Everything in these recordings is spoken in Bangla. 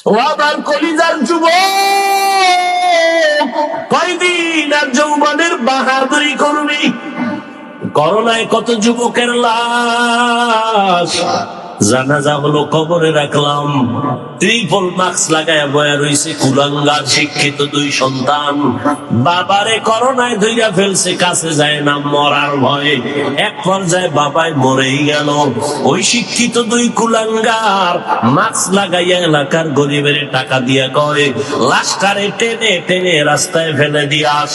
ও আমার কলিজার যুবক, কয়দিন আর যৌবনের বাহাদুরি করবি? করোনায় কত যুবকের লাশ জানাজা হলো, কবরে রাখলাম, ট্রিপল মাস্ক লাগায় বয়া রইছে কুলাঙ্গার শিক্ষিত দুই সন্তান। বাবারে করোনায় ধইরা ফেলছে, কাছে যায় না মরার ভয়ে। এক পর্যায়ে বাবাই মরেই গেল। ওই শিক্ষিত দুই কুলাঙ্গার মাস্ক লাগাইয়া এলাকার গরিবের টাকা দিয়া কয়, লাশটারে টেনে টেনে রাস্তায় ফেলে দিয়াস।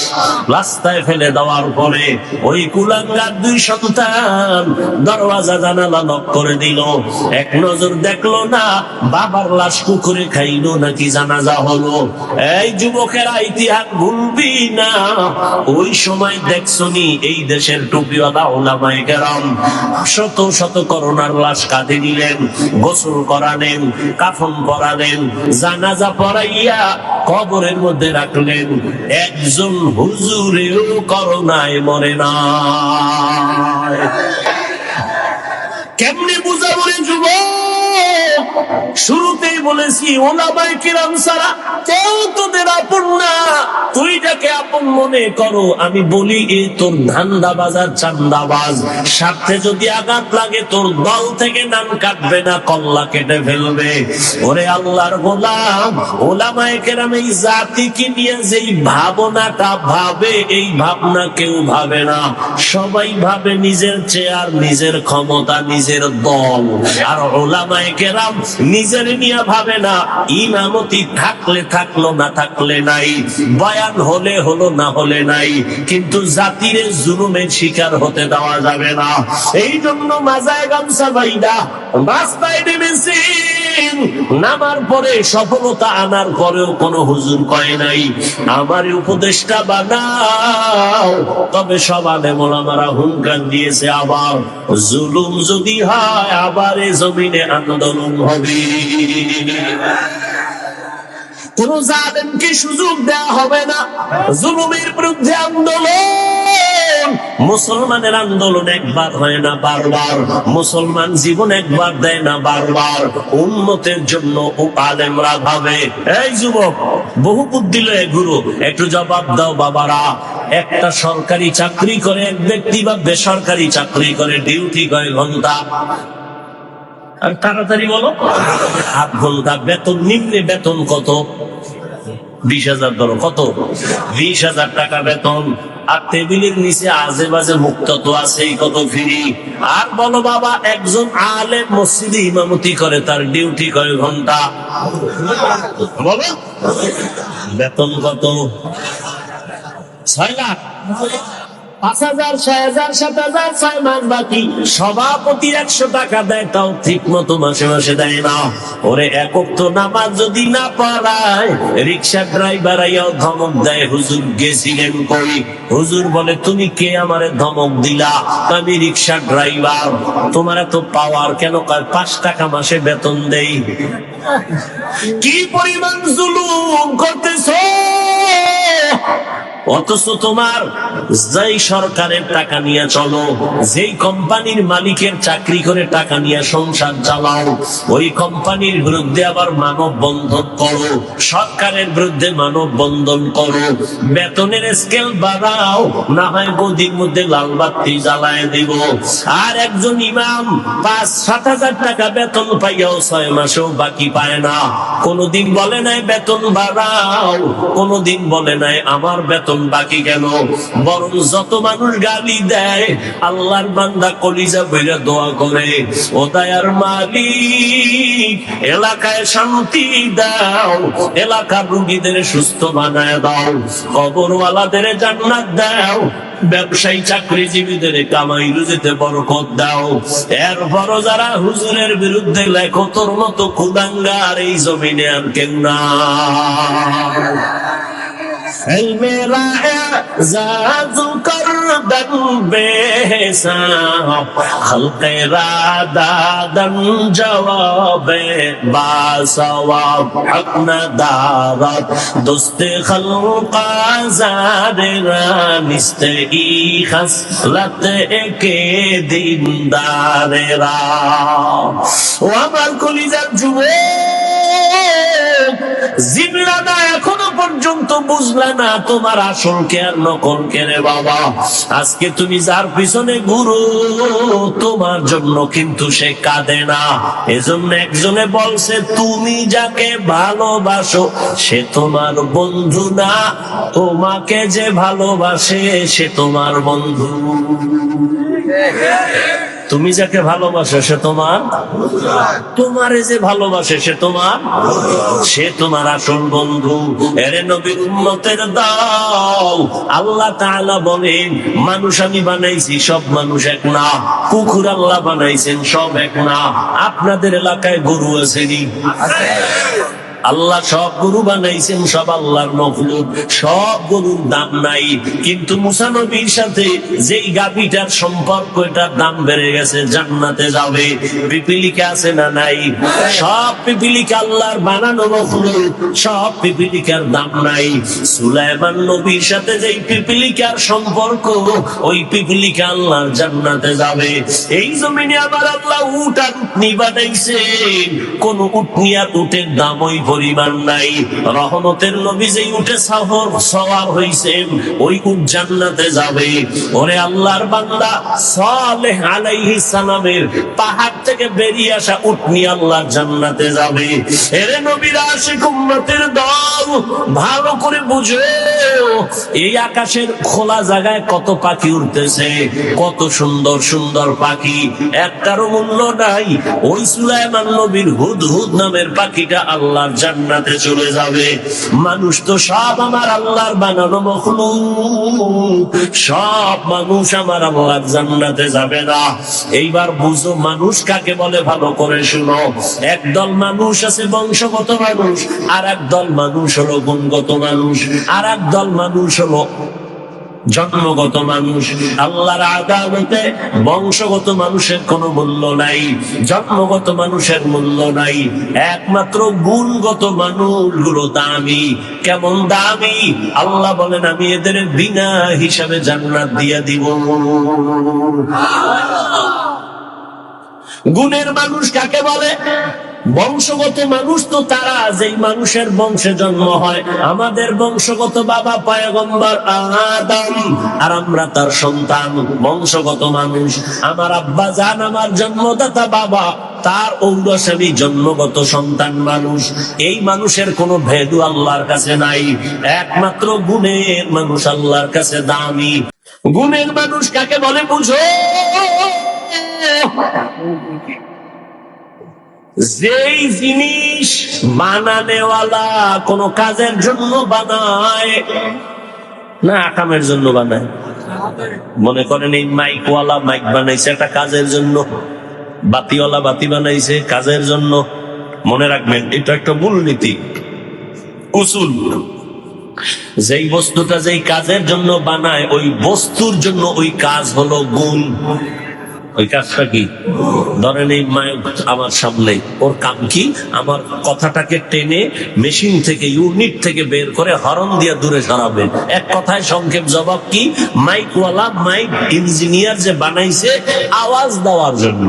রাস্তায় ফেলে দেওয়ার পরে ওই কুলাঙ্গার দুই সন্তান দরওয়াজা জানালা লক করে দিল। এক নজর দেখলো না বাবার লাশ পুকুরে খাইলো নাকি জানাজা হলো। এই যুবকেরা ইতিহাস ভুলবি না। ওই সময় দেখছনি এই দেশের টুপিওয়ালা ওলামায়ে কেরাম শত শত করোনার লাশ কাঁধে নিলেন, গোসল করালেন, কাফন পরালেন, জানাজা পড়াইয়া কবরের মধ্যে রাখলেন। একজন হুজুরেও করোনায় মরে না। কেমনে বুঝাবো রে যুবক? শুরুতেই বলেছি ওলামায়ে কিরাম ছাড়া কেউ তোদের আপন না। তুই যাকে আপন মনে করো, আমি বলি এ তোর ধান্দাবাজ আর চান্দাবাজ। স্বার্থে যদি আঘাত লাগে তোর দল থেকে নাম কাটবে না, কল্লা কেটে ফেলবে। ওরে আল্লাহর গোলাম, ওলামায়ে কেরাম এই জাতিকে নিয়ে যেই ভাবনাটা ভাবে, এই ভাবনা কেউ ভাবে না। সবাই ভাবে নিজের চেয়ার, নিজের ক্ষমতা, নিজের দল। আর ওলামায়ে কেরাম নিজের নিয়ে ভাবে না। ইমামতি থাকলে থাকলো, না থাকলে নাই, বয়ান হলে হলো, না হলে নাই। কিন্তু জাতিরে জুলুমের শিকার হতে দেওয়া যাবে না। এই জন্য মাজায় গামছা বাইদা রাস্তায় নেমেছেন। নামার পরে সফলতা আনার পরেও কোন হুজুর কয় নাই আমার উপদেশটা বানাও। তবে সব আলেম ওলামারা হুঙ্কার দিয়েছে, আবার জুলুম যদি হয় আবার এ জমিনে আন্দোলন হবে। কোন জালেমকে সুযোগ দেওয়া হবে না। জুলুমের বিরুদ্ধে আন্দোলন। মুসলমানের আন্দোলন একবার হয় না, বারবার। মুসলমান জীবন একবার দেয় না, বারবার। উন্নতের জন্য আলেমরা ভাবে। এই যুবক, বহু বুদ্ধি লয়ে ঘুরো, একটু জবাব দাও বাবারা। একটা সরকারি চাকরি করে এক ব্যক্তি বা বেসরকারি চাকরি করে, ডিউটি কয় ঘন্টা? আর তাড়াতাড়ি বলো। 8 ঘন্টা বেতন। নিম্নে বেতন কত? 20,000। ধরো কত? 20,000 টাকা বেতন। আর টেবিলের নিচে আজে বাজে মুক্ত তো আছেই, কত ফ্রি। আর বলো বাবা, একজন আলেম মসজিদে ইমামতি করে, তার ডিউটি কয় ঘন্টা? বলো বেতন কত? 6 লাখ, 5,000, 6,000, 7,000, 6 মাস বাকি। সভাপতি 100 টাকা দেয়, তাও ঠিক মতো মাসে মাসে দেয় না। ওরে একক তো নামাজ যদি না পড়ায়, রিক্সা ড্রাইভার আইয়াও ধমক দেয়, হুজুর গেছিলেন কই? হুজুর বলে, তুমি কে আমারে ধমক দিলা? আমি রিক্সা ড্রাইভার। তোমার এত পাওয়ার কেন? 5 টাকা মাসে বেতন দেই। কি পরিমাণ জুলুম করতেছো! অথচ তোমার যেই সরকারের টাকা নিয়ে চলো, যেই কোম্পানির মালিকের চাকরি করে টাকা নিয়ে সংসার চালাও, ওই কোম্পানির বিরুদ্ধে আবার মানব বন্ধন করো, সরকারের বিরুদ্ধে মানব বন্ধন করো, বেতনের স্কেল বাড়াও, না হয় গদির মধ্যে লাল বাতি জ্বালায় দিব। আর একজন ইমাম 5-7 হাজার টাকা বেতন পাইয়াও 6 মাসেও বাকি পায় না। কোনদিন বলে নাই বেতন বাড়াও, কোনদিন বলে নাই আমার বেতন বাকি কেন। বরং যত মানুষ গালি দেয়, আল্লাহর বান্দা কলিজা বইরা দোয়া করে, ও দয়ার মালিক, এলাকায় শান্তি দাও, এলাকার রোগীদের সুস্থ বানায় দাও, কবরওয়ালাদের জান্নাত দাও, ব্যবসায়ী চাকরিজীবীদের কামাই রুজিতে বরকত দাও। এরপরও যারা হুজুরের বিরুদ্ধে লেখো, তোর মতো কুলাঙ্গার এই জমিনে আর কেউ না। মেরা এজাজু করবেন বেহিসাব, খলকে রাদাদন জওয়াবে বাসওয়াব, হক নদারত দোস্তে খলকা জারেরা, নিস্তে ই খসলত একে দিনদারেরা। ও আমার কলিজার যুবক, জিবলা না, এখনো পর্যন্ত বুঝলা না তোমার আসল কে আর নকল কে রে বাবা। আজকে তুমি যার পিছনে ঘুরো তোমার জন্য কিন্তু সে কাঁদে না। এজন্য একজনে বলছে তুমি যাকে ভালোবাসো সে তোমার বন্ধু না, তোমাকে যে ভালোবাসে সে তোমার বন্ধু। তুমি যাকে ভালোবাসো সে তোমার, তোমারে যে ভালোবাসে সে তোমার আসল বন্ধু। এরে নবীর উম্মতের দাও, আল্লাহ তাআলা বলেন মানুষ আমি বানাইছি, সব মানুষ এক না। কুকুর আল্লাহ বানাইছেন, সব এক না। আপনাদের এলাকায় গরু আসেনি? আল্লাহ সব গরু বানাইছেন, সব আল্লাহর মখলুক, সব গরুর দাম নাই। কিন্তু মুসা নবীর সাথে যেই গাভীটার সম্পর্ক, এটার দাম বেড়ে গেছে, জান্নাতে যাবে। পিপিলিকা আছে না নাই? সব পিপিলিকা আল্লাহর বানানো মখলুক, সব পিপিলিকার দাম নাই। সুলাইমান নবীর সাথে যেই পিপিলিকার সম্পর্ক, ওই পিপিলিকা আল্লাহর জান্নাতে যাবে। এই জমিনে আবার আল্লাহ উট আর উটনি বানাইছেন, কোন উটনি আর উটের দাম ওই পরিমাণ নাই। রহমতের নবী যেই উঠে সওয়ার হইছেন, ওই উট জান্নাতে যাবে। ওরে আল্লাহর বান্দা, সালেহ আলাইহিস সালামের পাহাড় থেকে বেরিয়ে আসা উটনি আল্লাহর জান্নাতে যাবে। এরে নবীর আশিক উম্মতের দল, ভালো করে বুঝো, এই আকাশের খোলা জায়গায় কত পাখি উঠতেছে, কত সুন্দর সুন্দর পাখি, একটারও মূল্য নাই। ওই সুলাইমান নবীর হুদহুদ নামের পাখিটা আল্লাহর জান্নাতে চলে যাবে। মানুষ তো সব আমার আল্লাহর বানানো মখলুক, সব মানুষ আমার আল্লাহর জান্নাতে যাবে না। এইবার বুঝো মানুষ কাকে বলে, ভালো করে শুনো। একদল মানুষ আছে বংশগত মানুষ, আর একদল মানুষ হলো গুণগত মানুষ, আর একদল মানুষ হলো জন্মগত মানুষ। আল্লাহর আদালতে বংশগত মানুষের কোনো মূল্য নাই, জন্মগত মানুষের মূল্য নাই। একমাত্র গুণগত মানুষগুলো দামি। কেমন দামি? আল্লাহ বলেন আমি এদের বিনা হিসাবে জান্নাত দিয়ে দিব। গুণের মানুষ কাকে বলে? বংশগত মানুষ তো তারা যেই মানুষের বংশে জন্ম হয়। আমাদের বংশগত বাবা পয়গম্বর আদম, আর আমরা তার সন্তান, বংশগত মানুষ। আমার আব্বা জান, আমার জন্মদাতা বাবা, তার ঔরসাবী জন্মগত সন্তান মানুষ। এই মানুষের কোনো ভ্যালু আল্লাহর কাছে নাই। একমাত্র গুণের মানুষ আল্লাহর কাছে দামি। গুণের মানুষ কাকে বলে বুঝো? যেই জিনিস বানানেওয়ালা কোন কাজের জন্য বানায় না, আকামের জন্য বানায়। মনে করেন এই মাইকওয়ালা মাইক বানাইছে একটা কাজের জন্য, বাতিওয়ালা বাতি বানাইছে কাজের জন্য। মনে রাখবেন, এটা একটা মূলনীতি, উসুল। যেই বস্তুটা যেই কাজের জন্য বানায়, ওই বস্তুর জন্য ওই কাজ হলো গুণ। ওই কাজটা কি? ধরেন এই মাইক আমার সামনে, ওর কাম কি? আমার কথাটাকে টেনে মেশিন থেকে, ইউনিট থেকে বের করে হরন দিয়ে দূরে সরাবে। এক কথায় সংক্ষেপ জবাব কি? মাইকওয়ালা মাইক ইঞ্জিনিয়ার যে বানাইছে আওয়াজ দেওয়ার জন্য।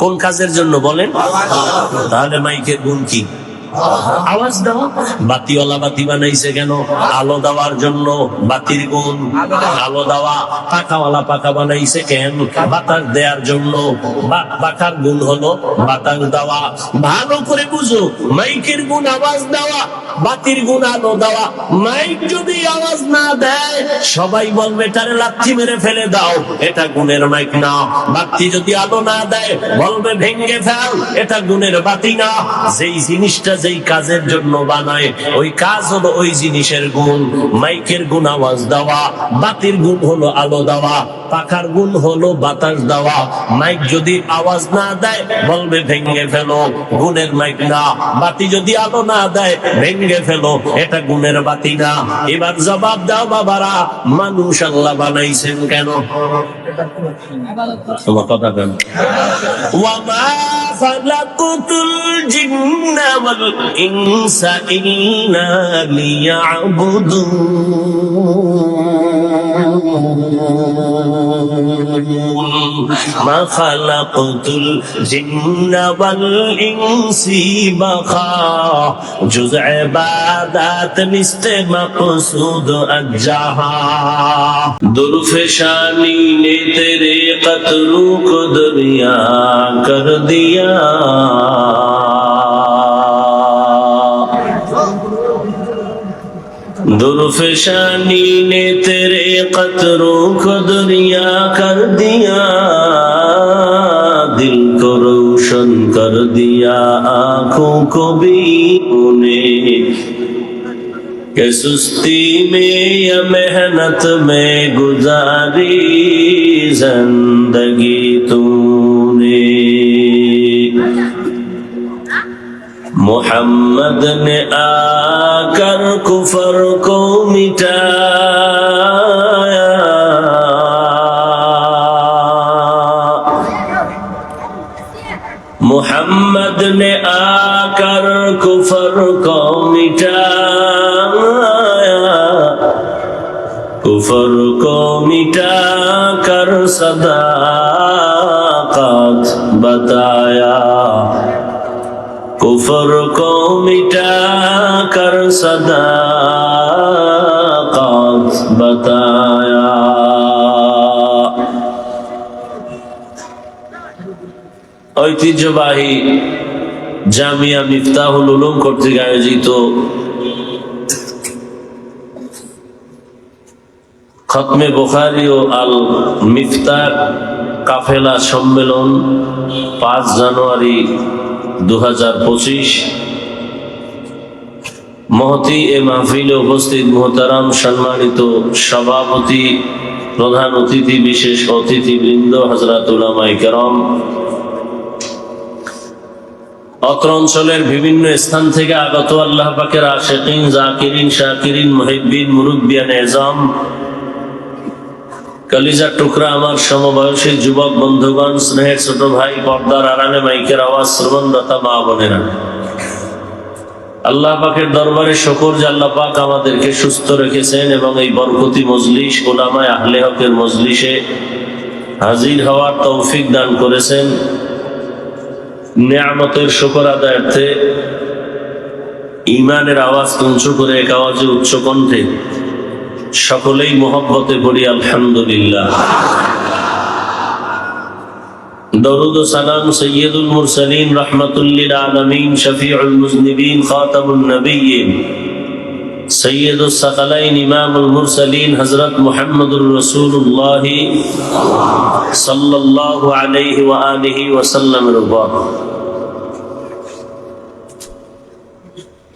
কোন কাজের জন্য বলেন? তাহলে মাইকের গুণ কি? আওয়াজ দেওয়া। বাতিওয়ালা বাতি বানাইছে কেন? আলো দেওয়ার জন্য। বাতির গুণ আলো দেওয়া। পাখাওয়ালা পাখা বানাইছে কেন? বাতাস দেওয়ার জন্য। পাখার গুণ হলো বাতাস দেওয়া। ভালো করে বুঝো, মাইকের গুণ আওয়াজ দেওয়া, বাতির গুণ আলো দেওয়া। মাইক যদি আওয়াজ না দেয় সবাই বলবে এটারে লাথি মেরে ফেলে দাও, এটা গুণের মাইক না। বাতি যদি আলো না দেয় বলবে ভেঙ্গে ফেল, এটা গুণের বাতি না। যেই জিনিসটা যেই কাজের জন্য বানায়, ওই কাজ হলো ওই জিনিসের গুণ। মাইকের গুণ আওয়াজ দেওয়া, বাতির গুণ হলো আলো দেওয়া, পাখার গুণ হলো বাতাস দেওয়া। মাইক যদি আওয়াজ না দেয় বলবে ভেঙ্গে ফেলো, গুণের মাইক না। বাতি যদি আলো না দেয় ভেঙ্গে ফেলো, এটা গুণের বাতি না। এবার জবাব দাও বাবারা, মানুষ আল্লাহ বানাইছেন কেন? তোমার কথা কেন? ওয়ামা খালাকুতুল জিন্না ওয়াল ইনসা ইল্লা লিয়াবুদুন। মা খালাকতুল জিন্না ওয়াল ইনসি বাখা জুজ ইবাদাত নিস্তে মকসুদ আজ্জাহা দুরফশানি ने तेरे कतरों को दरिया कर दिया दुरफशानी ने तेरे कतरों को दरिया कर दिया दिल को रोशन कर दिया आंखों को भी उन्हें कि सुस्ती में या मेहनत में गुजारी जिंदगी तूने मोहम्मद ने आकर कुफर को मिटाया मोहम्मद ने आकर कुफर को मिटाया कुफर को मिटा कर सदाकत बताया कुफर को मिटा कर सदाकत बताया ঐতিহ্যবাহী জামিয়া মিফতাহুল উলুম কর্তৃক আয়োজিত খতমে বুখারী ও আল মিফতাহ কাফেলা সম্মেলন 5 জানুয়ারি 2025 মহতি এ মাহফিলে উপস্থিত মুহতারাম সম্মানিত সভাপতি প্রধান অতিথি বিশেষ অতিথিবৃন্দ হযরত উলামায়ে কেরাম অত্র অঞ্চলের বিভিন্ন স্থান থেকে আগত আল্লাহ পাকের আশিকিন জাকিরিন শাকিরিন মুহিব্বিন মুরব্বিয়ান এজাম কলিজার টুকরা আমার সমবয়সী যুবক বন্ধুগণ স্নেহের ছোট ভাই পর্দার আড়ালে মাইকের আওয়াজ শ্রবণরতা মা বোনেরা আল্লাহ পাকের দরবারে শুকর যে আল্লাহ পাক আমাদেরকে সুস্থ রেখেছেন এবং এই বরকতি মজলিস উলামায়ে আহলে হকের মজলিসে হাজির হওয়ার তৌফিক দান করেছেন নিয়ামতের শুকর আদায়ার্থে ঈমানের আওয়াজ উঁচু করে এক আওয়াজে উচ্চ কণ্ঠে সকলেই মোহব্বতে পড়ি আলহামদুলিল্লাহ দরুদ ও সালাম সৈয়দুল মুরসালিন রাহমাতুল লিল আলামিন শফিউল মুজনিবিন খাতামুন নবিয়্যিন সৈয়দুস সাকালাইন ইমামুল মুরসালিন হযরত মুহাম্মদুর রাসূলুল্লাহ সাল্লাল্লাহু আলাইহি ওয়া আলিহি ওয়া সাল্লামের উপর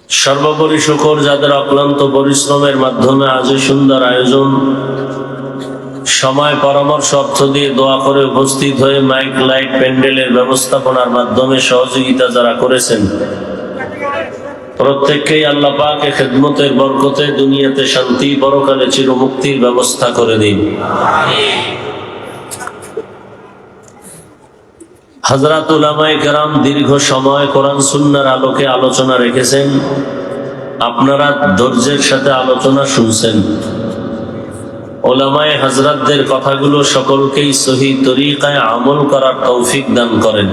সর্বোপরি শুকর যাদের অক্লান্ত পরিশ্রমের মাধ্যমে আজ সুন্দর আয়োজন সময় পরামর্শ অর্থ দিয়ে দোয়া করে উপস্থিত হয়ে মাইক লাইট প্যান্ডেলের ব্যবস্থাপনার মাধ্যমে সহযোগিতা যারা করেছেন প্রত্যেককেই আল্লাহ পাক খেদমতের বরকতে দুনিয়াতে শান্তি পরকালে চিরমুক্তির ব্যবস্থা করে দিন হযরত উলামায়ে কেরাম দীর্ঘ সময় কোরআন সুন্নাহর আলোকে আলোচনা রেখেছেন আপনারা ধৈর্যের সাথে আলোচনা শুনছেন উলামায়ে হযরতদের কথাগুলো সকলকেই সহি তরিকায় আমল করার তৌফিক দান করেন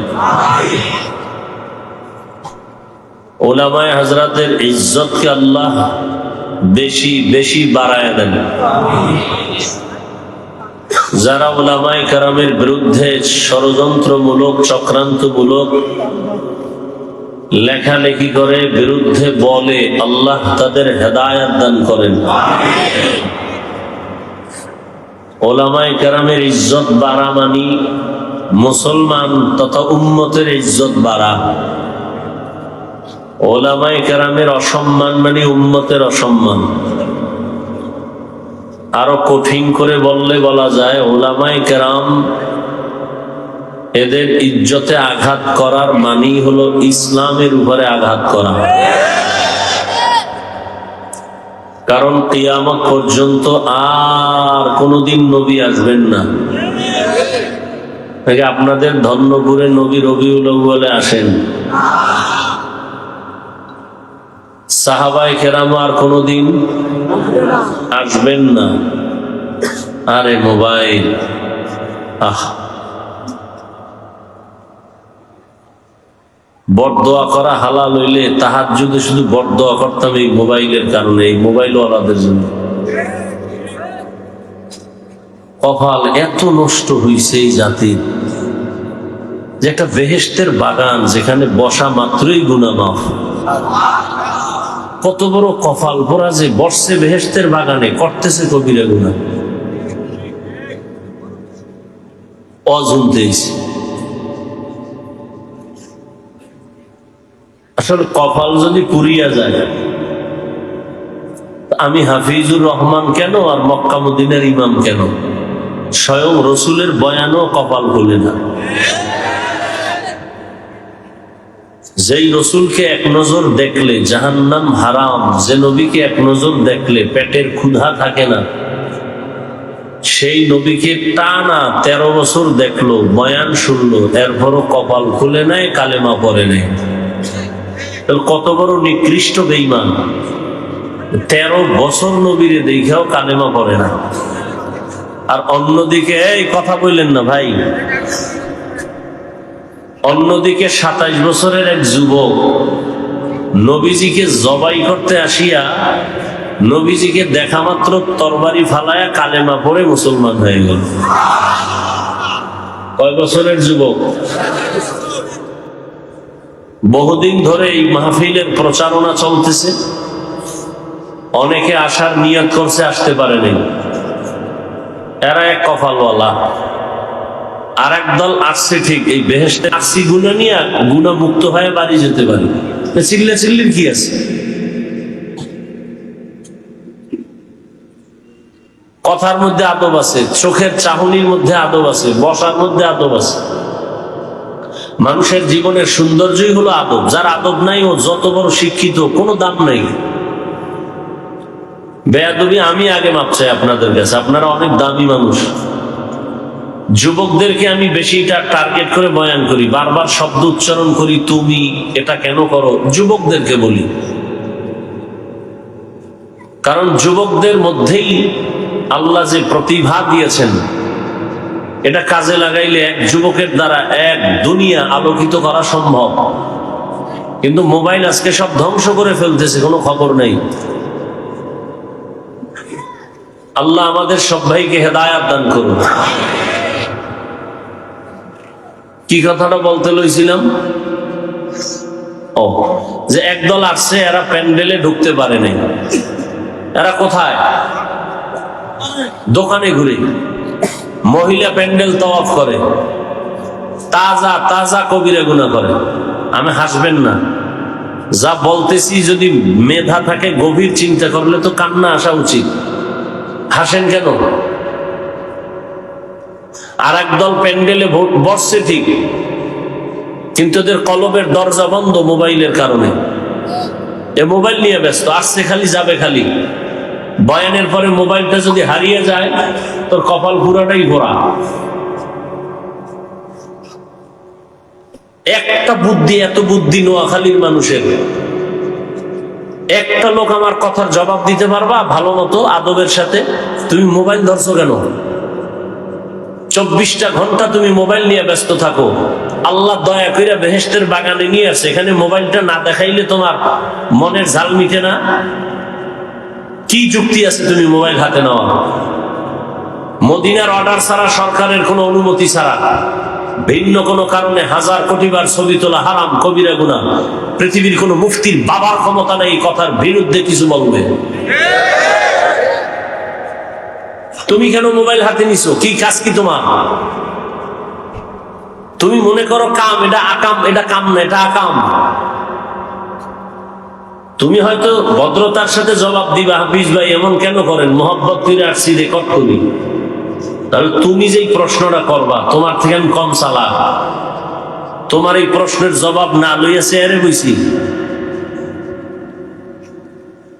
উলামায়ে হযরতদের ইজ্জতকে আল্লাহ বেশি বেশি বাড়ায় দেন যারা উলামায়ে কেরামের বিরুদ্ধে ষড়যন্ত্রমূলক চক্রান্তমূলক লেখালেখি করে বিরুদ্ধে বলে আল্লাহ তাদের হেদায়েত দান করেন উলামায়ে কেরামের ইজ্জত বাড়া মানি মুসলমান তথা উম্মতের ইজ্জত বাড়া উলামায়ে কেরামের অসম্মান মানে উম্মতের অসম্মান আরো কঠিন করে বললে বলা যায় উলামায়ে কেরাম এদের ইজ্জতে আঘাত করার মানি হলো ইসলামের উপরে আঘাত করা কারণ কিয়ামত পর্যন্ত আর কোনদিন নবী আসবেন না আপনাদের ধন্যপুরে নবী রবিউল আউয়ালে আসেন সাহাবায়ে কেরাম আর কোনদিন আসবেন না আরে মোবাইল, আহ, বরদোয়া করা হালাল হইলে তাহাজ্জুদে শুধু বরদোয়া করতাম এই মোবাইলের কারণে, এই মোবাইল ওয়ালাদের জন্য। কপাল এত নষ্ট হইছে এই জাতির যে একটা বেহেশতের বাগান যেখানে বসা মাত্রই গুনাহ মাফ। কত বড় কপাল পোড়া যে বসছে বেহেশতের বাগানে, করতেছে কবিরা গুনাহ, অজুনতেইছে। আসলে কপাল যদি পুরিয়া যায়, আমি হাফিজুর রহমান কেন আর মক্কা মদিনার ইমাম কেন? স্বয়ং রসুলের বয়ানও কপাল খুলে না। যেই রসুলকে এক নজর দেখলে জাহান্নাম হারাম, যে নবীকে এক নজর দেখলে পেটের ক্ষুধা থাকে না, সেই নবীকে টানা 13 বছর দেখলো, বয়ান শুনলো, এরপরও কপাল খুলে নাই, কালেমা পড়ে নাই। কত বড় নিকৃষ্ট বেঈমান! 13 বছর নবীরে দেখাও কালেমা পড়ে না। আর অন্যদিকে, এই কথা বললেন না ভাই, অন্যদিকে 27 বছরের এক যুবক নবীজিকে জবাই করতে আসিয়া নবীজিকে দেখা মাত্র তরবারি ফালায়া কালেমা পড়ে মুসলমান হয়ে গেল। কয় বছরের যুবক? বহুদিন ধরে এই মাহফিলের প্রচারণা চলতেছে, অনেকে আসার নিয়ত করছে, আসতে পারেনি। এরা এক কপালওয়ালা। আর একদল আসছে ঠিক এই বেহেশতে আসছি গুণা নিয়ে, গুণা মুক্ত হয়ে বাড়ি যেতে পারি। চিল্লা চিল্লির কি আছে? কথার মধ্যে আদব আছে, চোখের চাহনির মধ্যে আদব আছে, বসার মধ্যে আদব আছে। মানুষের জীবনের সৌন্দর্যই হলো আদব। যার আদব নাই ও যত বড় শিক্ষিত, কোনো দাম নাই। বেয়াদবি আমি আগে মাপ চাই আপনাদের কাছে, আপনারা অনেক দামি মানুষ। যুবকদেরকে আমি বেশিটা টার্গেট করে বয়ান করি, বারবার শব্দ উচ্চারণ করি, তুমি এটা কেন করো, যুবকদেরকে বলি। কারণ যুবকদের মধ্যেই আল্লাহ যে প্রতিভা দিয়েছেন, এটা কাজে লাগাইলে এক যুবকের দ্বারা এক দুনিয়া আলোকিত করা সম্ভব। কিন্তু মোবাইল আজকে সব ধ্বংস করে ফেলতেছে, কোনো খবর নেই। আল্লাহ আমাদের সব ভাইকে হেদায়াত দান করুন। কি কথাটা বলতে লইছিলাম? ও, যে একদল আসছে, এরা প্যান্ডেলে ঢুকতে পারে নাই। এরা কোথায়? দোকানে ঘুরে, মহিলা প্যান্ডেল তাওয়াফ করে, তাজা তাজা কবিরা গুনাহ করে। আমি হাসবেন না, যা বলতেছি যদি মেধা থাকে, গভীর চিন্তা করলে তো কান্না আসা উচিত। হাসেন কেন? আর একদল প্যান্ডেলে বসছে ঠিক, কিন্তু ওদের কলবের দরজা বন্ধ মোবাইলের কারণে। এ মোবাইল নিয়ে ব্যস্ত, আসছে খালি যাবে খালি। বয়ানের পরে মোবাইলটা যদি হারিয়ে যায়, তোর কপাল পুরাটাই ভরা। একটা বুদ্ধি, এত বুদ্ধি নোয়াখালীর মানুষের, একটা লোক আমার কথার জবাব দিতে পারবা ভালো মতো আদবের সাথে? তুমি মোবাইল ধরছো কেন? 24টা ঘন্টা তুমি মোবাইল নিয়ে ব্যস্ত থাকো। আল্লাহ দয়া করে বেহেশতের বাগানে নিয়ে আসে, এখানে মোবাইলটা না দেখাইলে তোমার মনের ঝাল মিটে না। কি যুক্তি আছে তুমি মোবাইল হাতে নেওয়া? মদিনার অর্ডার ছাড়া, সরকারের কোনো অনুমতি ছাড়া, ভিন্ন কোনো কারণে 1000 কোটি বার ছবি তোলা হারাম, কবিরা গুনাহ। পৃথিবীর কোনো মুফতির বাবার ক্ষমতা নেই এই কথার বিরুদ্ধে কিছু বলবে। তুমি কেন মোবাইল হাতে নিছো? কি কাজ কি তোমার? তুমি মনে করো কাম, এটা আকাম, এটা কাম না, এটা আকাম। তুমি হয়তো ভদ্রতার সাথে জবাব দিবা, হাফিজ ভাই এমন কেন করেন, মোহাব্বত করে আসছি রেকর্ড করি। তাহলে তুমি যেই প্রশ্নটা করবা, তোমার থেকে আমি কম চালাক। তোমার এই প্রশ্নের জবাব না লইয়া চেয়ারে বইছি।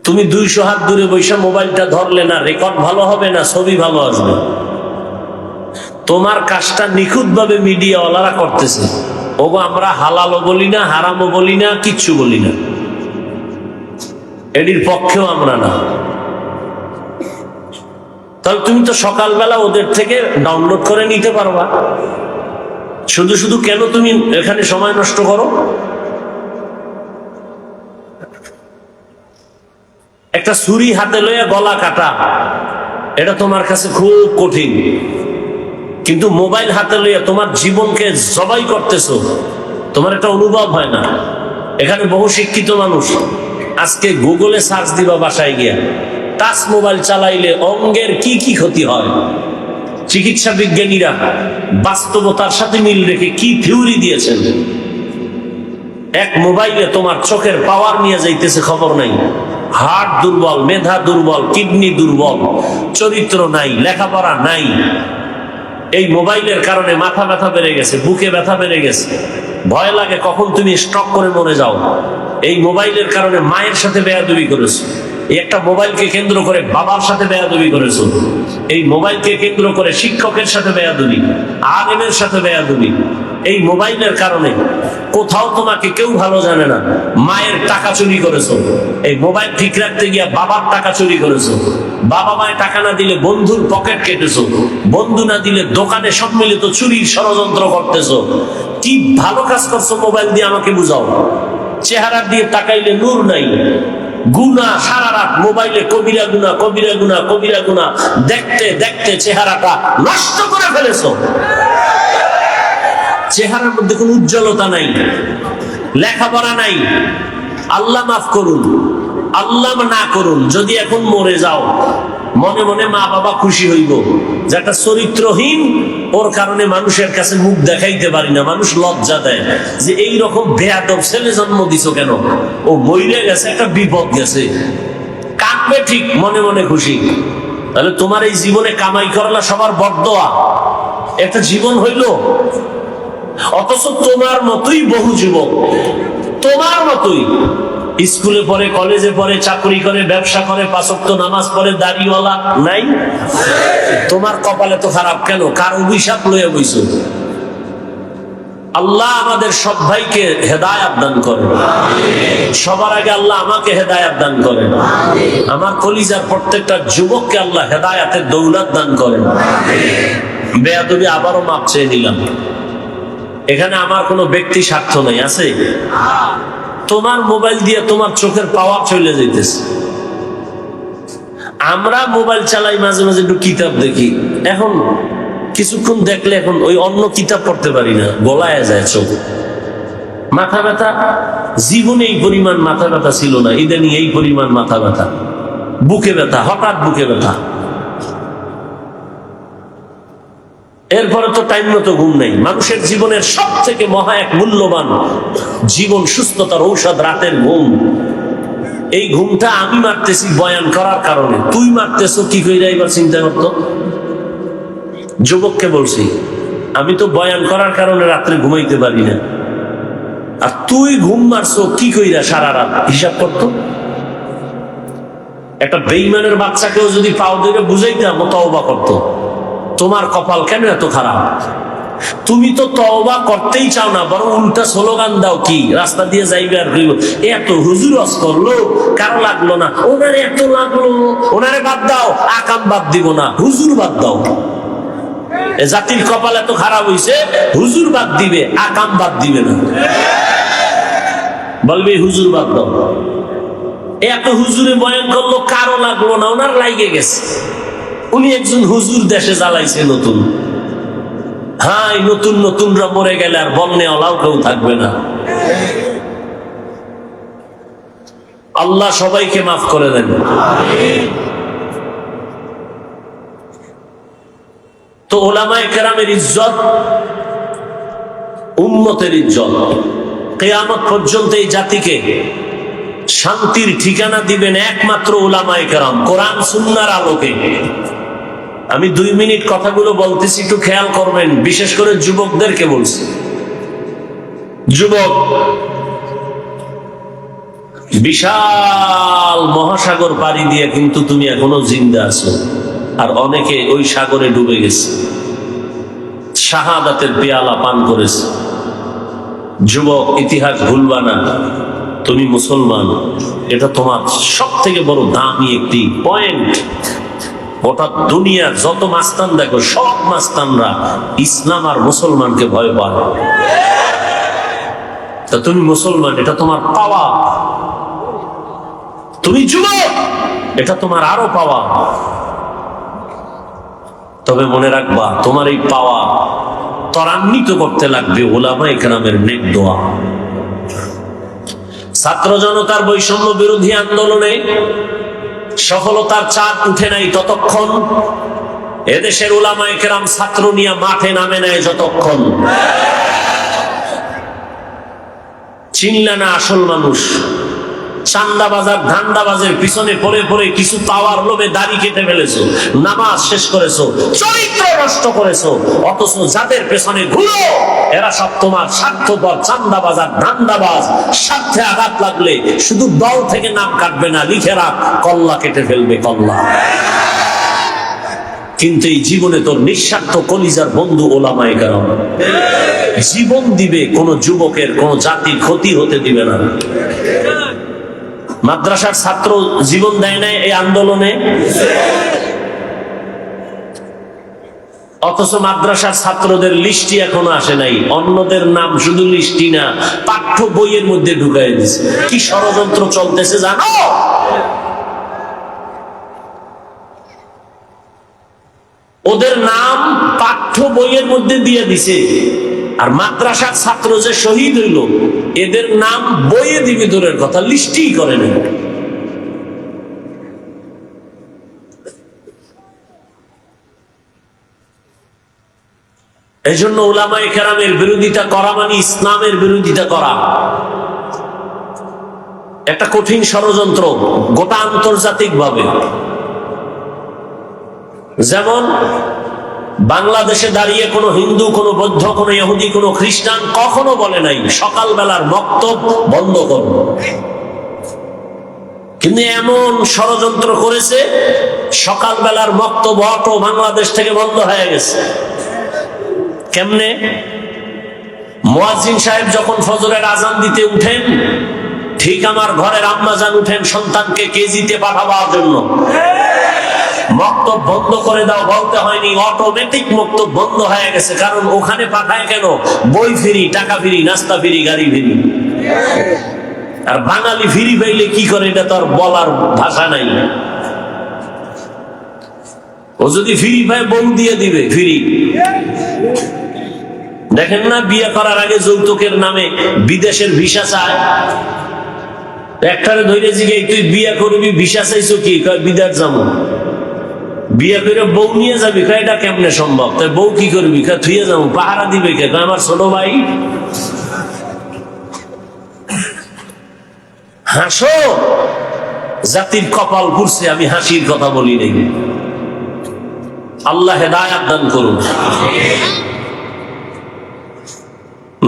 তুমি 200 হাত দূরে বৈশা মোবাইলটা ধরলে না রেকর্ড ভালো হবে, না ছবি ভালো আসবে। তোমার কাজটা নিখুঁত ভাবে মিডিয়াওয়ালারা করতেছে। ওগো আমরা হালালও বলি না, হারামও বলি না, কিচ্ছু বলি না, এটির পক্ষেও আমরা না। তাহলে তুমি তো সকালবেলা ওদের থেকে ডাউনলোড করে নিতে পারবা। শুধু শুধু কেন তুমি এখানে সময় নষ্ট করো? একটা ছুরি হাতে লইয়া গলা কাটা, এটা তোমার কাছে খুব কঠিন, কিন্তু মোবাইল হাতে লইয়া তোমার জীবনকে জবাই করতেছো, তোমার একটা অনুভব হয় না। এখানে বহু শিক্ষিত মানুষ আজকে গুগলে সার্চ দিবা, বাসায় গিয়া টাচ মোবাইল চালাইলে অঙ্গের কি কি ক্ষতি হয়, চিকিৎসা বিজ্ঞানীরা বাস্তবতার সাথে মিল রেখে কি থিওরি দিয়েছেন। এক মোবাইলে তোমার চোখের পাওয়ার নিয়ে যাইতেছে, খবর নাই। হার্ট দুর্বল, মেধা দুর্বল, কিডনি দুর্বল, চরিত্র নাই, লেখাপড়া নাই। এই মোবাইলের কারণে মাথা ব্যথা বেড়ে গেছে, বুকে ব্যথা বেড়ে গেছে, ভয় লাগে কখন তুমি স্ট্রোক করে মরে যাও। এই মোবাইলের কারণে মায়ের সাথে বেয়াদবি করেছো, এই একটা মোবাইলকে কেন্দ্র করে বাবার সাথে বেয়াদবি করেছো, এই মোবাইলকে কেন্দ্র করে শিক্ষকের সাথে বেয়াদবি, আলেমের সাথে বেয়াদবি। এই মোবাইলের কারণে কোথাও তোমাকে কেউ ভালো জানে না, মায়ের টাকা চুরি করেছো। এই মোবাইল ঠিক রাখতে গিয়া বাবার টাকা চুরি করেছো, বাবা মায়ের টাকা না দিলে বন্ধুর পকেট কেটেছো, বন্ধু না দিলে দোকানে সম্মিলিত চুরির ষড়যন্ত্র করতেছো। কি ভালো কাজ করছো মোবাইল দিয়ে আমাকে বুঝাও। চেহারা দিয়ে তাকাইলে নূর নাই, গুনাহ সারা রাত মোবাইলে, কবিরা গুনাহ, কবিরা গুনাহ, কবিরা গুনাহ দেখতে দেখতে চেহারাটা নষ্ট করে ফেলেছো। চেহারার মধ্যে কোনো উজ্জ্বলতা নাই, লেখাপড়া নাই। আল্লাহ মাফ করুন, আল্লাহ না করুন, যদি এখন মরে যাও মনে মনে মা বাবা খুশি হইব যে একটা চরিত্রহীন, ওর কারণে মানুষের কাছে মুখ দেখাইতে পারি না, মানুষ লজ্জা দেয় যে এই রকম বেয়াদব ছেলে জন্ম দিছো কেন, ও মইরে গেছে, একটা বিপদ গেছে, কাঁদবে ঠিক, মনে মনে খুশি। তাহলে তোমার এই জীবনে কামাই করলা সবার বড়দোয়া, একটা জীবন হইল। অথচ তোমার মতোই বহু যুবক, তোমার মতোই স্কুলে পড়ে, কলেজে পড়ে, চাকরি করে, ব্যবসা করে, পাঁচ ওয়াক্ত নামাজ পড়ে, দাড়িওয়ালা নাই। তোমার কপালে তো খারাপ কেন? কার অভিশাপ লইয়া বইছো? আল্লাহ আমাদের সব ভাইকে হেদায়েত দান করেন। সবার আগে আল্লাহ আমাকে হেদায়েত দান করেন। আমার কলিজার প্রত্যেকটা যুবককে আল্লাহ হেদায়েতের দৌলত দান করেন। বেয়াদবি আবারও মাপ চেয়ে নিলাম। এখানে আমার কোনো ব্যক্তি স্বার্থ নাই, আছে? তোমার মোবাইল দিয়ে তোমার চোখের পাওয়ার চলে যাইতেছে। আমরা মোবাইল চালাই, মাঝে মাঝে একটু কিতাব দেখি, এখন কিছুক্ষণ দেখলে এখন ওই অন্য কিতাব পড়তে পারি না, গলায় যায় চোখ। মাথা ব্যথা, জীবনে এই পরিমাণ মাথা ব্যথা ছিল না, ইদানিং এই পরিমাণ মাথা ব্যথা, বুকে ব্যথা, হঠাৎ বুকে ব্যথা। এরপরে তো টাইম মতো ঘুম নেই। মানুষের জীবনের সব থেকে মহা এক মূল্যবান জীবন সুস্থতার ঔষধ রাতের ঘুম। এই ঘুমটা আমি মারতেছি বয়ান করার কারণে, তুই মারতেছো কি কইরা এবার চিন্তা করতো। যুবককে বলছি, আমি তো বয়ান করার কারণে রাত্রে ঘুমাইতে পারি না, আর তুই ঘুম মারছো কি কইরা সারা রাত, হিসাব করতো। একটা বেঈমানের বাচ্চাকেও যদি পাও ধরে বুঝাইতাম, তওবা করতো। তোমার কপাল কেন এত খারাপ? তুমি তো তওবা করতেই চাও না, বরং উল্টা স্লোগান দাও, কি রাস্তা দিয়ে যাইবে আর কইব এত হুজুর ওয়াজ করলো, কারো লাগলো না, ওনারে এত লাগলো, ওনারে বাদ দাও, আকাম বাদ দিব না, হুজুর বাদ দাও। জাতির কপাল এত খারাপ হইছে, হুজুর বাদ দিবে, আকাম বাদ দিবে না, বলবে হুজুর বাদ দাও। এত হুজুরে বয়ান করলো, কারো লাগলো না, ওনার লাইগে গেছে। উনি একজন হুজুর দেশে জ্বালাইছে নতুন। হ্যাঁ, নতুন নতুনরা মরে গেলে আর বন্যে অলাও কেউ থাকবে না। আল্লাহ সবাইকে মাফ করে দেন। তো ওলামায়ে কেরামের ইজ্জত, উম্মতের ইজ্জত, কিয়ামত পর্যন্ত এই জাতিকে শান্তির ঠিকানা দিবেন একমাত্র ওলামায়ে কেরাম, কোরআন সুন্নাহর আলোকে। আমি 2 মিনিট কথাগুলো বলতেছি, একটু খেয়াল করবেন, বিশেষ করে যুবকদেরকে বলছি। যুবক, বিশাল মহাসাগর পাড়ি দিয়ে কিন্তু তুমি এখনো জিন্দা আছো, আর অনেকে ওই সাগরে ডুবে গেছে, শাহাদাতের পেয়ালা পান করেছে। যুবক, ইতিহাস ভুলবা না, তুমি মুসলমান, এটা তোমার সব থেকে বড় দামি একটি পয়েন্ট। গোটা দুনিয়ার যত মাস্তান দেখো, সব মাস্তানরা ইসলাম আর মুসলমানকে ভয় পায়। তা তুমি মুসলমান, এটা তোমার পাওয়া। তুমি যুবক, এটা তোমার আরো পাওয়া। তবে মনে রাখবা, তোমার এই পাওয়া ত্বরান্বিত করতে লাগবে উলামায়ে কেরামের নেক দোয়া। ছাত্র জনতার বৈষম্য বিরোধী আন্দোলনে সফলতার চাঁদ উঠে নাই ততক্ষণ, এদেশের উলামায়ে কেরাম ছাত্র নিয়ে মাঠে নামে নাই যতক্ষণ। চিনলে না আসল মানুষ। চান্দাবাজার ধান্দাবাজের পিছনে পড়ে পড়ে কিছু পাওয়ার লোভে দাড়ি কেটে ফেলেছো, নামাজ শেষ করেছো, চরিত্র নষ্ট করেছো, অথচ যাদের পেছনে ঘুরো এরা সব তোমার স্বার্থপর চান্দাবাজার ধান্দাবাজ। স্বার্থে আঘাত লাগলে শুধু দল থেকে নাম কাটবে না, লিখে রাখ, কল্লা কেটে ফেলবে, কল্লা। কিন্তু এই জীবনে তোর নিঃস্বার্থ কলিজার বন্ধু উলামায়ে কেরাম জীবন দিবে, কোন যুবকের কোন জাতির ক্ষতি হতে দিবে না। মাদ্রাসার ছাত্র জীবন দেয় নাই এই আন্দোলনে, অথচ মাদ্রাসার ছাত্রদের লিস্টি এখনো আসে নাই। অন্যদের নাম শুধু লিস্টি না, পাঠ্য বইয়ের মধ্যে ঢুকাই দিচ্ছে। কি ষড়যন্ত্র চলতেছে জানো? ওদের নাম পাঠ্য বইয়ের মধ্যে দিয়ে দিছে। আর মাদ্রাসার ছাত্র যে শহীদ হইল, এদের নাম বইয়ে দিবে দূরের কথা, লিস্টি করে না। এই জন্য উলামায়ে কেরামের বিরোধিতা করা মানে ইসলামের বিরোধিতা করা। একটা কঠিন ষড়যন্ত্র গোটা আন্তর্জাতিক ভাবে। যেমন বাংলাদেশে দাঁড়িয়ে কোনো হিন্দু, কোনো বৌদ্ধ, কোনো ইহুদি, কোনো খ্রিস্টান কখনো বলে নাই সকালবেলার বক্তব্য বন্ধ করো। কিন্তু এমন ষড়যন্ত্র করেছে, সকালবেলার বক্তব্য অটো বাংলাদেশ থেকে বন্ধ হয়ে গেছে। কেমনে? মুয়াজ্জিন সাহেব যখন ফজরের আজান দিতে উঠেন, ঠিক আমার ঘরের আম্মাজান উঠেন সন্তানকে কেজিতে পাঠাবার জন্য। মক্তব বন্ধ করে দাও বলতে হয়নি, অটোমেটিক মক্তব বন্ধ হয়ে গেছে। কারণ ওখানে পাঠায় কেন? বই ফ্রি, টাকা ফ্রি, নাস্তা ফ্রি, গাড়ি ফ্রি। আর বাঙালি ফ্রি পাইলে কি করে এটা তো আর বলার ভাষা নাই। ও যদি ফ্রি পায় বউ দিয়ে দিবে ফ্রি। দেখেন না, বিয়ে করার আগে যৌতুকের নামে বিদেশের ভিসা চায়। একটারে ধরে জিগে, তুই বিয়ে করবি, ভিসা চাইছো কি? কয় বিদেশ যাবো। বিয়ে করে বউ নিয়ে যাবি, কয় এটা কেমনে সম্ভব? তাই বউ কি করবি? কয় থুয়ে যাবো। পাহারা দিবে কে? কয় আমার ছোট ভাই। হাসো, জাতির কপাল পুড়ছে, আমি হাসির কথা বলি নাই। আল্লাহ হেদায়াত দান করুন।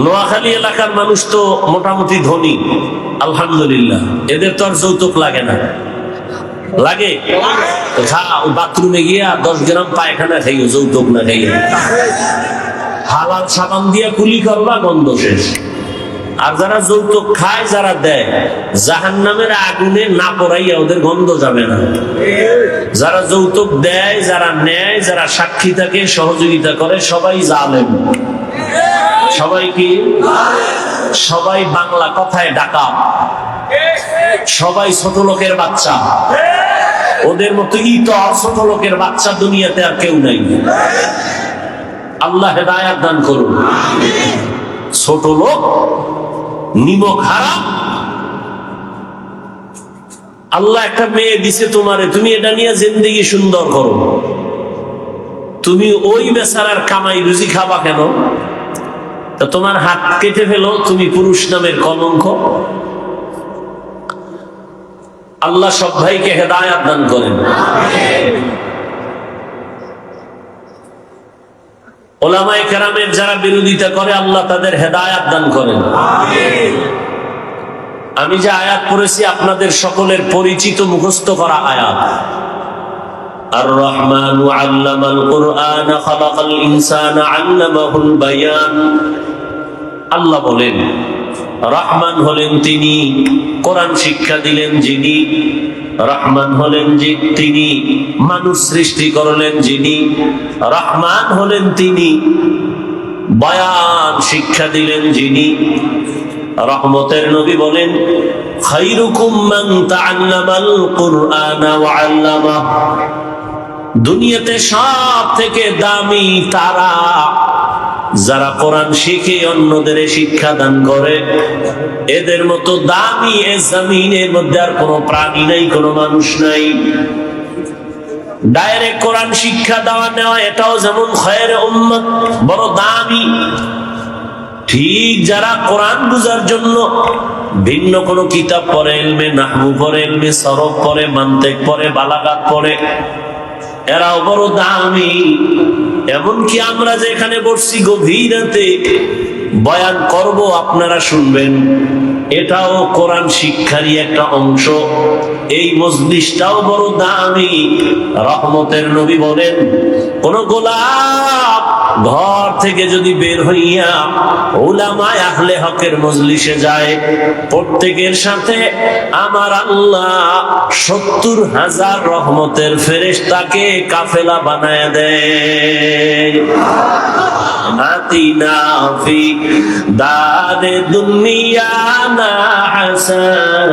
নোয়াখালী এলাকার মানুষ তো মোটামুটি ধনী, আলহামদুলিল্লাহ। এদের তো আর যৌতুক লাগে না। লাগে? বাথরুমে গিয়া 10 গ্রাম পায়খানা খাইও, যৌতুক না খাইও। হালাল সাবান দিয়া কুলি করবা, গন্ধ শেষ। আর যারা যৌতুক খায়, যারা দেয়, জাহান্নামের আগুনে না পড়াইয়া ওদের গন্ধ যাবে না। যারা যৌতুক দেয়, যারা নেয়, যারা সাক্ষী থাকে, সহযোগিতা করে, সবাই জালেম। সবাই কি? সবাই বাংলা কথায় ডাকাত, সবাই ছোট লোকের বাচ্চা। ওদের মতো ইতর ছোট লোকের বাচ্চা দুনিয়াতে আর কেউ নাই। আল্লাহ হেদায়াত দান করুন। ছোট লোক, নিমক হারাম। আল্লাহ একটা মেয়ে দিছে তোমারে, তুমি এটা নিয়ে জিন্দেগি সুন্দর করো। তুমি ওই বেচারার কামাই রুজি খাবা কেন? তা তোমার হাত কেটে ফেলো, তুমি পুরুষ নামের কলঙ্ক। আল্লাহ সব ভাইকে হেদায়াত দান করেন। উলামায়ে কেরামের যারা বিরোধিতা করে, আল্লাহ তাদের হেদায়াত দান করেন। আমি যে আয়াত পড়েছি আপনাদের সকলের পরিচিত মুখস্থ করা আয়াত। আর রহমানু আল্লামাল কুরআন খালাকাল ইনসানা আল্লামাহুল বায়ান। আল্লাহ বলেন, রহমান হলেন তিনি, কোরআন শিক্ষা দিলেন যিনি। রহমান হলেন যে তিনি, মানুষ সৃষ্টি করলেন যিনি, রহমান হলেন তিনি, বয়ান শিক্ষা দিলেন যিনি। রহমতের নবী বলেন, খায়রুকুম মান তাআল্লামাল কুরআনা ওয়া আল্লামাহ। দুনিয়াতে সব থেকে দামি তারা যারা কোরআন শিখে অন্যদের শিক্ষা দান করে। এদের মতো দামি এ জমিনের মধ্যে আর কোনো প্রাণী নাই, কোনো মানুষ নাই। ডাইরেক্ট কোরআন শিক্ষা দেওয়া নেওয়া এটাও যেমন খয়ের উম্মত, বড় দামি। ঠিক যারা কোরআন বুঝার জন্য ভিন্ন কোনো কিতাব পড়ে, ইলমে নাহবু পড়ে, ইলমে সরফ পড়ে, মান্তিক পড়ে, বালাগাত পড়ে, এরাও বড় দামি। এমনকি আমরা যেখানে বসছি গভীর রাতে বয়ান করব, আপনারা শুনবেন, এটাও কোরআন শিক্ষারই একটা অংশ। এই মজলিসটাও বড় দামি। রহমতের নবী বলেন, কোন গোলাপ ঘর থেকে যদি বের হইয়া উলামায়ে আহলে হকের মজলিসে যায়, প্রত্যেকের সাথে আমার আল্লাহ ৭০,০০০ রহমতের ফেরেশতাকে কাফেলা বানায় দেয়। আতিনা ফি দারে দুনিয়া না হাসান,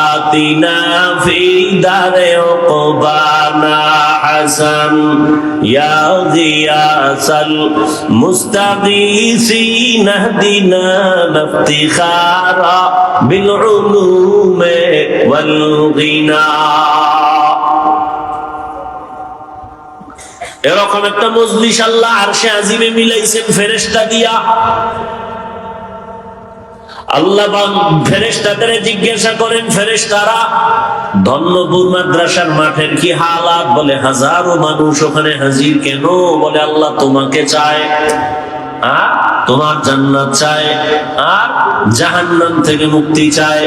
আতিনা ফি দারে উকবানা হাসান, ইয়া গিয়াসাল মুস্তাগীসিন ইহদিনা ইফতিখারা বিল উলুমি ওয়াল গিনা। এরকম একটা মজলিস আল্লাহ আরশে আজিমে মিলাইছেন ফেরেশতা দিয়া। আল্লাহ ফেরেশতাদের জিজ্ঞাসা করেন, ফেরেশতারা ধন্যপুর মাদ্রাসার মাঠের কি হালাত? বলে হাজারো মানুষ ওখানে হাজির। কেন? বলে আল্লাহ তোমাকে চায়, আর তোমার জান্নাত চায়, আর জাহান্নাম থেকে মুক্তি চায়।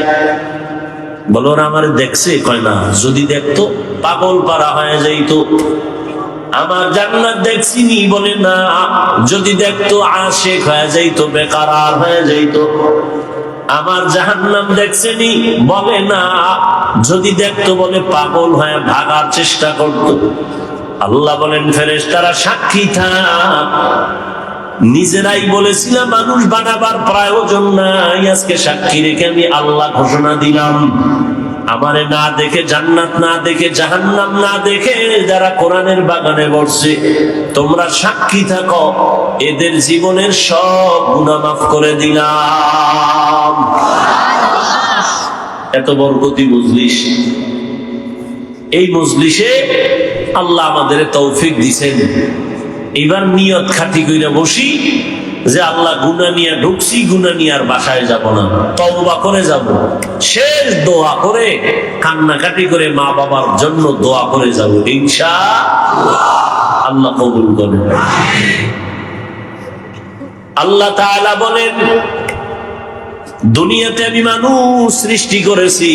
বলো ওরা আমার দেখছে? কয় না, যদি দেখতো পাগল পারা হয়ে যাইতো। আমার জান্নাত দেখছিনি? বলে না, যদি দেখতো আশিক হয়ে যাইতো, বেকারার হয়ে যাইতো। আমার জাহান্নাম দেখছেনি? বলে না, যদি দেখতো বলে পাগল হয়ে ভাগার চেষ্টা করতো। আল্লাহ বলেন, ফেরেশতারা সাক্ষী থাক, নিজেরাই বলেছিলাম মানুষ বানাবার প্রয়োজন নাই, আজকে সাক্ষী রেখে আমি আল্লাহ ঘোষণা দিলাম, আমারে না দেখে, জান্নাত না দেখে, জাহান্নাম না দেখে যারা কোরআনের বাগানে বসছে, তোমরা সাক্ষী থাকো, এদের জীবনের সব গুনাহ মাফ করে দিলাম। এত বরকতি মজলিস। এই মজলিসে আল্লাহ আমাদের তৌফিক দিছেন। এবার নিয়ত খাঁটি কইরা বসি যে আল্লাহ গুনাহ নিয়ে ঢুকছি, গুনাহ নিয়ে আর বাসায় যাব না, তওবা করে যাব। শেষ দোয়া করে কান্নাকাটি করে মা বাবার জন্য দোয়া করে যাব, ইনশাআল্লাহ। আল্লাহ কবুল করেন। আল্লাহ তাআলা বলেন, দুনিয়াতে আমি মানুষ সৃষ্টি করেছি,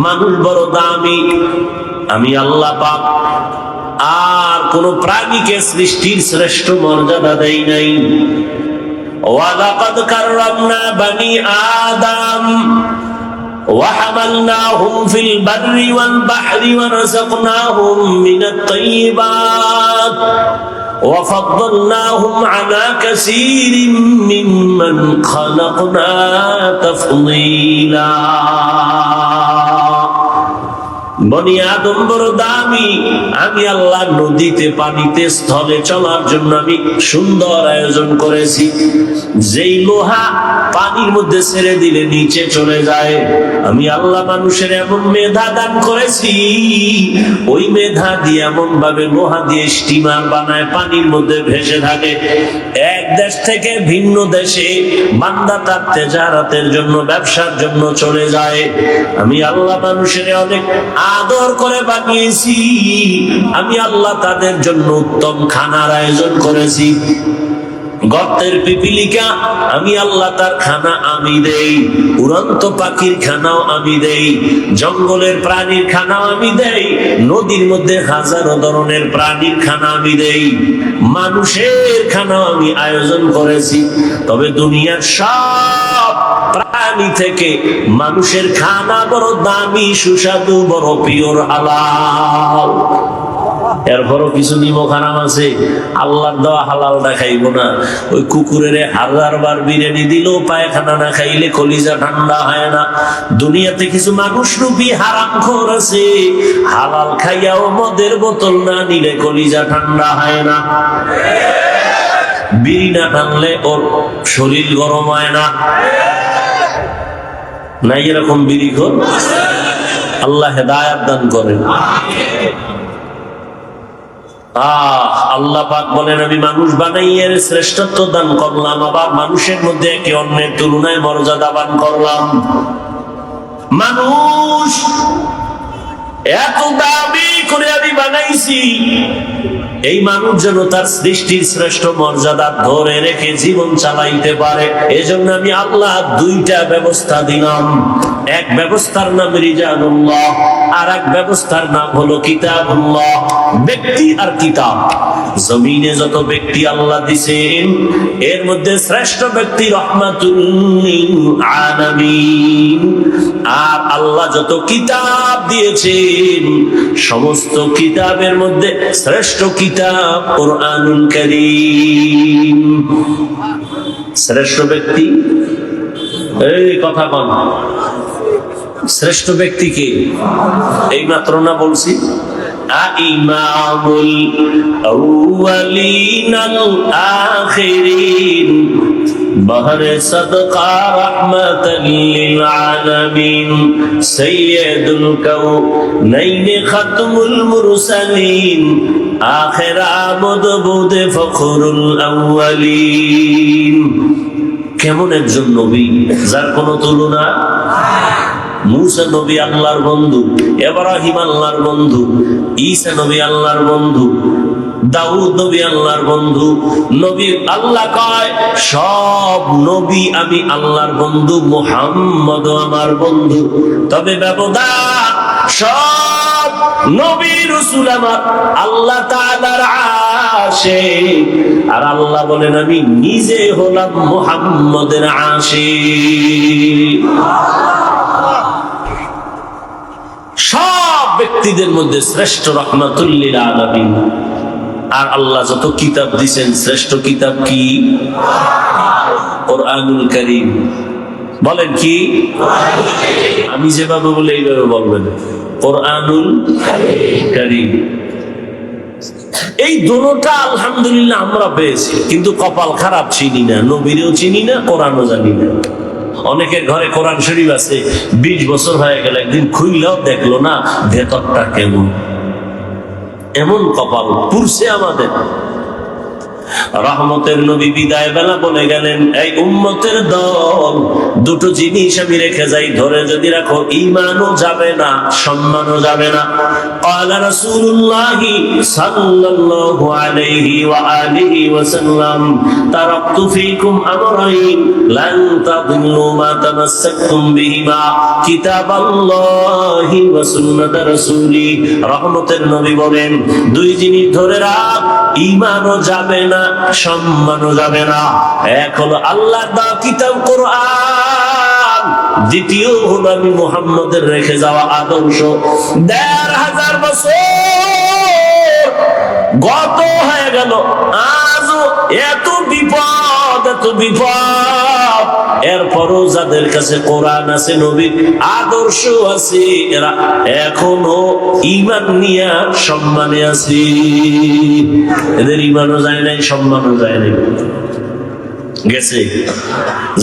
মানুষ বড় দামি, আমি আল্লাহ পাক আর কোন প্রাণীকে সৃষ্টির শ্রেষ্ঠ মর্যাদা দেই নাই। ওয়ালাকাদ কাররামনা বানি আদম ওয়া হামালনাহুম ফিল বাররি ওয়াল বাহরি ওয়া রাযাকনাহুম মিনাত তাইয়্যিবাত ওয়া ফাদ্দালনাহুম আলা কাসীরিম মিম্মান খালাকনা তাফদীলা। বনি আদম বড় দামি, আমি আল্লাহ নদীতে, পানিতে, স্থলে চলার জন্য আমি সুন্দর আয়োজন করেছি। যেই লোহা পানির মধ্যে ছেড়ে দিলে নিচে চলে যায়, আমি আল্লাহ মানুষের এমন মেধা দান করেছি, ওই মেধা দিয়ে এমন ভাবে লোহা দিয়ে স্টিমার বানায়, পানির মধ্যে ভেসে থাকে। এক দেশ থেকে ভিন্ন দেশে বান্দা তার তেজারাতের জন্য, ব্যবসার জন্য চলে যায়। আমি আল্লাহ মানুষের অনেক আদর করে বানিয়েছি, আমি আল্লাহ তাদের জন্য উত্তম খানার আয়োজন করেছি। গর্তের পিপিলিকা আমি আল্লাহ তার খানা আমি দেই, উড়ন্ত পাখির খানাও আমি দেই, জঙ্গলের প্রাণীর খানাও আমি দেই, নদীর মধ্যে হাজারো ধরনের প্রাণীর খানা আমি দেই, মানুষের খানাও আমি আয়োজন করেছি। তবে দুনিয়ার সব প্রাণী থেকে মানুষের খানা বড় দামি, সুস্বাদু, বড় পিওর, হালাল। এরপরও কিছু নিমক হারাম আছে, আল্লাহর দেওয়া হালালটা খাইব না। ওই কুকুরের 1000 বার বিরিয়ানি দিলেও পায়খানা না খাইলে কলিজা ঠান্ডা হয় না। দুনিয়াতে কিছু মানুষ রূপী হারামখোর আছে, হালাল খাইয়াও মদের বোতল না নিলে কলিজা ঠান্ডা হয় না। বিড়ি না টানলে ওর শরীর গরম হয় না। নাই এরকম বিড়িখোর? আল্লাহ হেদায়েত দান করেন। আল্লাহ পাক বলেন আমি মানুষ বানাইয়ে শ্রেষ্ঠত্ব দান করলাম, আবার মানুষের মধ্যে একে অন্যের তুলনায় মর্যাদা দান করলাম। মানুষ এত দামি করে আমি বানাইছি, এই মানুষ যেন তার সৃষ্টির শ্রেষ্ঠ মর্যাদা ধরে রেখে জীবন চালাইতে পারে। এজন্য আমি আল্লাহ 2টা ব্যবস্থা দিলাম। এক ব্যবস্থার নাম রিজালুল্লাহ, আর এক ব্যবস্থার নাম হলো কিতাবুল্লাহ। ব্যক্তি আর কিতাব। জমিনে যত ব্যক্তি আল্লাহ দিয়েছেন, এর মধ্যে শ্রেষ্ঠ ব্যক্তি রহমাতুল লিল আলামিন। আর আল্লাহ যত কিতাব দিয়েছেন, সমস্ত কিতাবের মধ্যে শ্রেষ্ঠ কিতাব কুরআনুল কারীম। শ্রেষ্ঠ ব্যক্তি, এই কথা বল, শ্রেষ্ঠ ব্যক্তিকে এই মাত্র না বলছি, ইমামুল আউয়ালিনাল আখিরিন বহরে সদকা রহমাতাল লিল আলামিন সাইয়্যিদুল কাউনাইন খাতমুল মুরসালিন আখির আমদ বুদে ফখরুল আউয়ালিন। কেমন একজন নবী যার কোনো তুলনা। মুসা নবী আল্লাহর বন্ধু, ইব্রাহিম আল্লাহর বন্ধু, ঈসা নবী আল্লাহর বন্ধু, দাউদ নবী আল্লাহর বন্ধু। নবী আল্লাহ কয় সব নবী আমি আল্লাহর বন্ধু, মুহাম্মদ আমার বন্ধু। তবে ব্যবধান, সব নবী রাসূল আমার আল্লাহ তাআলার আশিক, আর আল্লাহ বলেন আমি নিজে হলাম মুহাম্মদের আশিক। সব ব্যক্তিদের মধ্যে শ্রেষ্ঠ রহমাতুল লিল আলামিন। আর আল্লাহ যত কিতাব দিয়েছেন, শ্রেষ্ঠ কিতাব কি? কুরআনুল কারীম। বলেন কি? আমি যেভাবে বলে এইভাবে বলবেন, কুরআনুল কারীম। এই দুটোটা আলহামদুলিল্লাহ আমরা পেয়েছি, কিন্তু কপাল খারাপ, চিনি না, নবীরেও চিনি না, কোরআনও জানি না। অনেকের ঘরে কোরআন শরীফ আছে, 20 বছর হয়ে গেল, একদিন খুললেও দেখলো না ভেতরটা কেমন। এমন কপাল পুরছে আমাদের। রহমতের নবী বিদায় বেলা বলে গেলেন, এই উম্মতের দল, দুটো জিনিস আমি রেখে যাই, ধরে যদি রাখো ঈমানও যাবে না, সম্মানও যাবে না। ক্বালা রাসূলুল্লাহ সাল্লাল্লাহু আলাইহি ওয়া আলিহি ওয়াসাল্লাম, তারাকতু ফীকুম আমরাইন লান তাদিল্লু মা তামাসসাকতুম বিহিমা, কিতাবাল্লাহি ওয়া সুন্নাত রাসূলি। রহমতের নবী বলেন, 2 জিনিস ধরে রাখ, ঈমানও যাবে না, সম্মানও যাবে না। এক হলো আল্লাহর দেওয়া কিতাব কোরআন, দ্বিতীয় হলো আমি মুহাম্মদের রেখে যাওয়া আদর্শ। 1500 বছর গত হয়ে গেল, আজও এত বিপদ, এত বিপদ। এরপরও যাদের কাছে কোরআন আছে, নবীর আদর্শ আছে, এরা এখনো ঈমান নিয়ে সম্মানে আছে। এদের ঈমানও যায় নাই, সম্মানও যায় নাই, গেছে।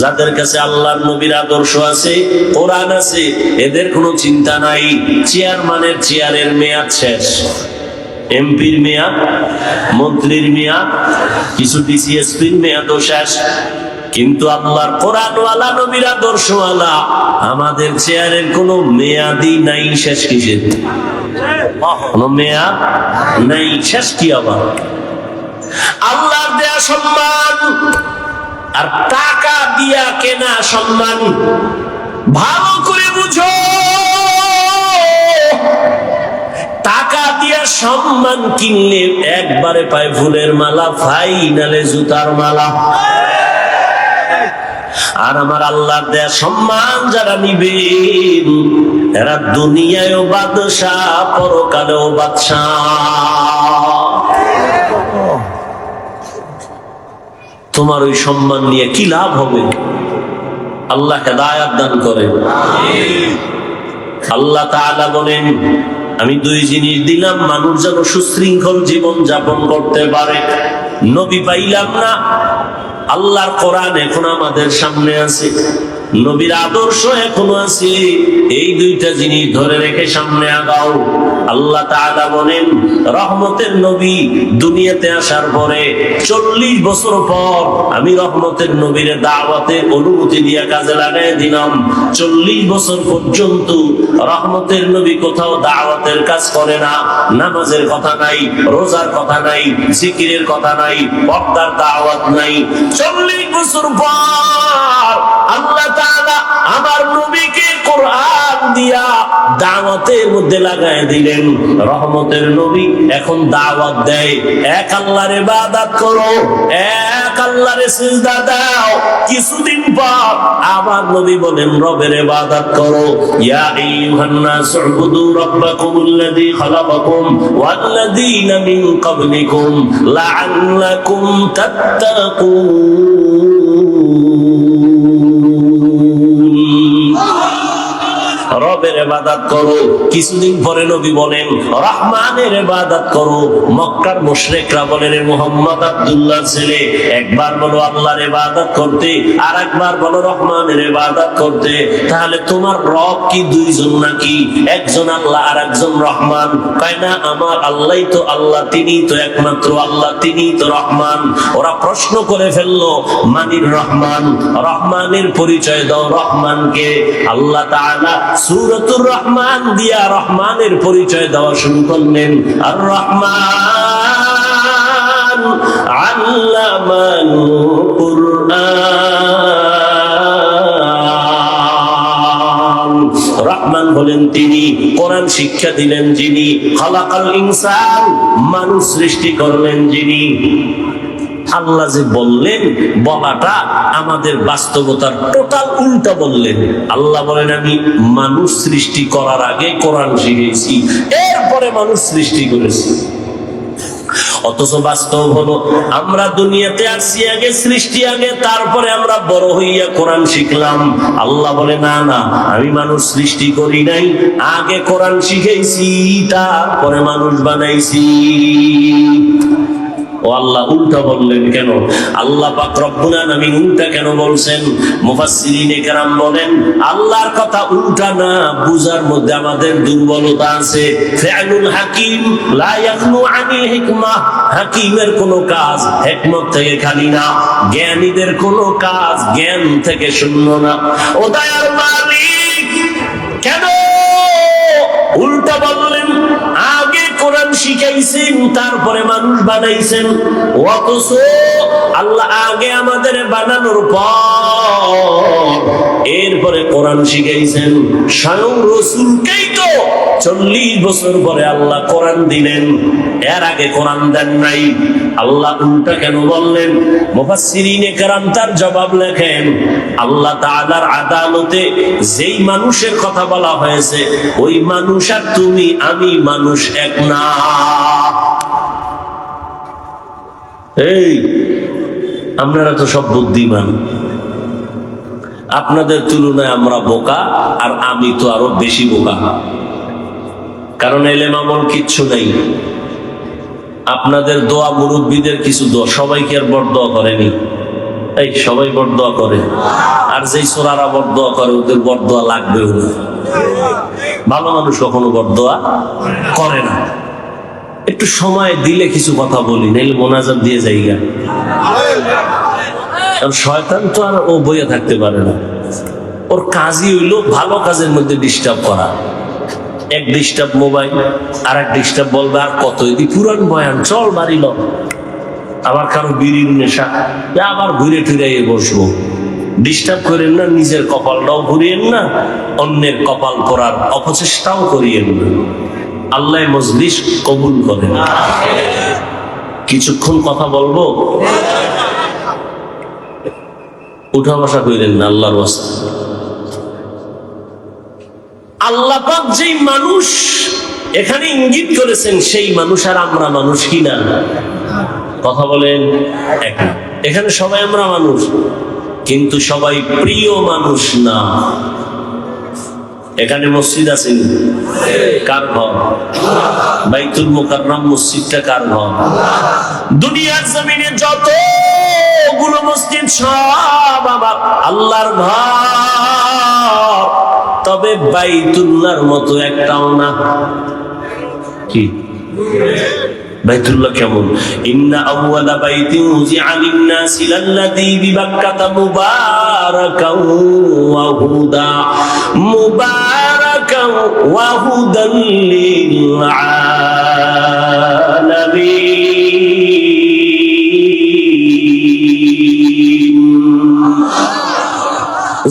যাদের কাছে আল্লাহর নবীর আদর্শ আছে, কোরআন আছে, এদের কোনো চিন্তা নাই। চেয়ারম্যানের চেয়ারের মেয়াদ শেষ, এমপির মেয়াদ, মন্ত্রীর মেয়াদ, কিছু ডিসিএসপির মেয়াদও শেষ। কিন্তু আল্লাহর কোরআনওয়ালা নবীর আদর্শওয়ালা আমাদের চেয়ারের কোনো মেয়াদই নাই। শেষ কিসের? কোনো মেয়াদ নাই, শেষ কি আবার? আল্লাহর দেয়া কেনা সম্মান আর টাকা দিয়া কেনা সম্মান। ভালো করে বুঝো, টাকা দিয়া সম্মান কিনলে একবারে পায় ফুলের মালা, ফাইনালে জুতার মালা। আর আমার আল্লাহর দেয়া সম্মান যারা নিবে এরা দুনিয়ায়ও বাদশাহ, পরকালেও বাদশাহ। তোমার ওই সম্মান নিয়ে কি লাভ হবে? আল্লাহ হেদায়াত দান করেন। আল্লাহ তাআলা বলেন, আমি দুই জিনিস দিলাম মানুষ যেন সুশৃঙ্খল জীবন যাপন করতে পারে। নবী পাইলাম না, আল্লাহর কোরআন এখন আমাদের সামনে আছে, নবীর আদর্শ এখনো আছে। এই দুইটা জিনিস ধরে রেখে সামনে আগাও। আল্লাহ তাআলা বলেন, রহমতের নবী দুনিয়াতে আসার পরে 40 বছর পর আমি রহমতের নবীর দাওয়াতের অনুমতি দিয়ে কাজে লাগাই দিলাম। 40 বছর পর্যন্ত রহমতের নবী কোথাও দাওয়াতের কাজ করে না। নামাজের কথা নাই, রোজার কথা নাই, জিকিরের কথা নাই, পর্দার দাওয়াত নাই। 40 বছর পর আল্লাহ তাআলা আমার নবীকে কোরআন দিয়া দাওয়াতের মধ্যে লাগায় দিলেন। রহমতের নবী এখন দাওয়াত দেয়, এক আল্লাহর ইবাদত করো, এক আল্লাহর সিজদা দাও। কিছুদিন পর আবার নবী বলেন, রবের ইবাদত করো। ইয়া আইয়ুহান নাস উবুদু রাব্বাকুমুল্লাযী খালাকাকুম ওয়াল্লাযীনা মিন ক্বাবলিকুম লাআল্লাকুম তাত্তাকুন। রবের ইবাদত করো। কিছুদিন পরে নবী বলেন, রহমানের ইবাদত করো। মক্কার মুশরিকরা বলেন, মুহাম্মদ আব্দুল্লাহর ছেলে, একবার বলো আল্লাহর ইবাদত করতে, আর একবার বলো রহমানের ইবাদত করতে। তাহলে তোমার রব কি দুইজন নাকি? একজন আল্লাহ আর একজন রহমান? কয় না, আমার আল্লাহই তো আল্লাহ, তিনিই তো একমাত্র আল্লাহ, তিনিই তো রহমান। ওরা প্রশ্ন করে ফেললো, মানির রহমান, রহমানের পরিচয় দাও রহমানকে। আল্লাহ তাআলা সূরাতুর রহমান দিয়া রহমানের পরিচয় দেওয়া শুরু করলেন। আর রহমান আল্লামাল কুরআন। রহমান হলেন তিনি, কোরআন শিক্ষা দিলেন যিনি, খালাকাল ইনসান মানুষ সৃষ্টি করলেন যিনি। আল্লাহ যে বললেন, বলাটা আমাদের বাস্তবতার টোটাল উল্টা বললেন। আল্লাহ বলেন, আমি মানুষ সৃষ্টি করার আগে কোরআন শিখেছি, এরপরে মানুষ সৃষ্টি করেছি। অথচ বাস্তব হলো আমরা দুনিয়াতে আসছি আগে, সৃষ্টি আগে, তারপরে আমরা বড় হইয়া কোরআন শিখলাম। আল্লাহ বলে, না না, আমি মানুষ সৃষ্টি করি নাই, আগে কোরআন শিখেছি, তারপরে মানুষ বানাইছি। ও আল্লাহ উল্টা বললেন কেন? আল্লাহ পাক রব্বুল আলামিন উল্টা কেন বলছেন? মুফাসসিরিনে কেরাম বলেন, আল্লাহর কথা উল্টা না বুঝার মধ্যে আমাদের দুর্বলতা আছে। ফিআলুল হাকিম লা ইয়াখলু আনিল হিকমাহ, হাকিমের কোনো কাজ হিকমত থেকে খালি না, জ্ঞানীদের কোনো কাজ জ্ঞান থেকে শূন্য না। ও দয়ার মালিক কেন উল্টা বললেন? আগে কোরআন শিখাইছেন, তারপরে মানুষ বানাইছেন। অথচ আল্লাহ আগে আমাদের বানানোর পর এরপরে কোরআন শিখাইছেন। স্বয়ং রাসূলকেই তো 40 বছর পরে আল্লাহ কোরআন দিলেন, এর আগে কোরআন দেন নাই। আল্লাহ উল্টা কেন বললেন? মুফাসসিরিনে কেরাম তার জবাব লেখেন, আল্লাহ তাআলার আদালতে যেই মানুষের কথা বলা হয়েছে, ওই মানুষ আর তুমি আমি মানুষ এক না। এই আপনারা তো সব বুদ্ধিমান, আপনাদের তুলনায় আমরা বোকা, আর আমি তো আরো বেশি বোকা। কারণ এলেম আমল কিচ্ছু নেই। আপনাদের দোয়া, মুরব্বীদের কিছু দোয়া, সবাইকে আর বড়দোয়া করেনি। এই সবাই বড়দোয়া করে, আর যেই ছোড়ারা বড়দোয়া করে ওদের বড়দোয়া লাগবেও না। ভালো মানুষ কখনো বড়দোয়া করে না। একটু সময় দিলে কিছু কথা বলি, নাইলে মোনাজাত দিয়ে যাইগা। শয়তান তো আর ও বইয়া থাকতে পারে না, ওর কাজই হইলো ভালো কাজের মধ্যে ডিস্টার্ব করা। এক ডিস্টার্ব মোবাইল, আর এক ডিস্টার্ব বলবে আর কত, এদি পুরান বয়ান, চল বাড়ি ল। আবার কারো বিড়ির নেশা, আবার ঘুরে ফিরে বসবো। ডিস্টার্ব করেন না, নিজের কপালটাও ঘুরিয়েন না, অন্যের কপাল করার অপচেষ্টাও করিয়েন না। আল্লাহ মজলিস কবুল করেন। কিছুক্ষণ কথা বলবো, উঠা বসা করেন না আল্লাহর ওয়াস্তে। আল্লাহ পাক যেই মানুষ এখানে ইঙ্গিত করেছেন সেই মানুষ আর আমরা মানুষ কিনা? কথা বলেন। এখানে সবাই আমরা মানুষ, কিন্তু সবাই প্রিয় মানুষ না। এখানে মসজিদ আছে, কার ঘর? বাইতুল মুকাররম মসজিদটা কার ঘর? দুনিয়ার জমিনে যতগুলো মসজিদ সব আমার আল্লাহর ঘর, তবে বাইতুল্লাহর মতো একটাও না। কি বাইতুল্লাহ কেমন? ইন্না আউওয়ালা বাইতিন উযিআ লিন-নাসি লাল্লাযী বিবাক্কাতা মুবারাকান ওয়া হুদা, মুবারাকান ওয়া হুদাল লিল আলামিন।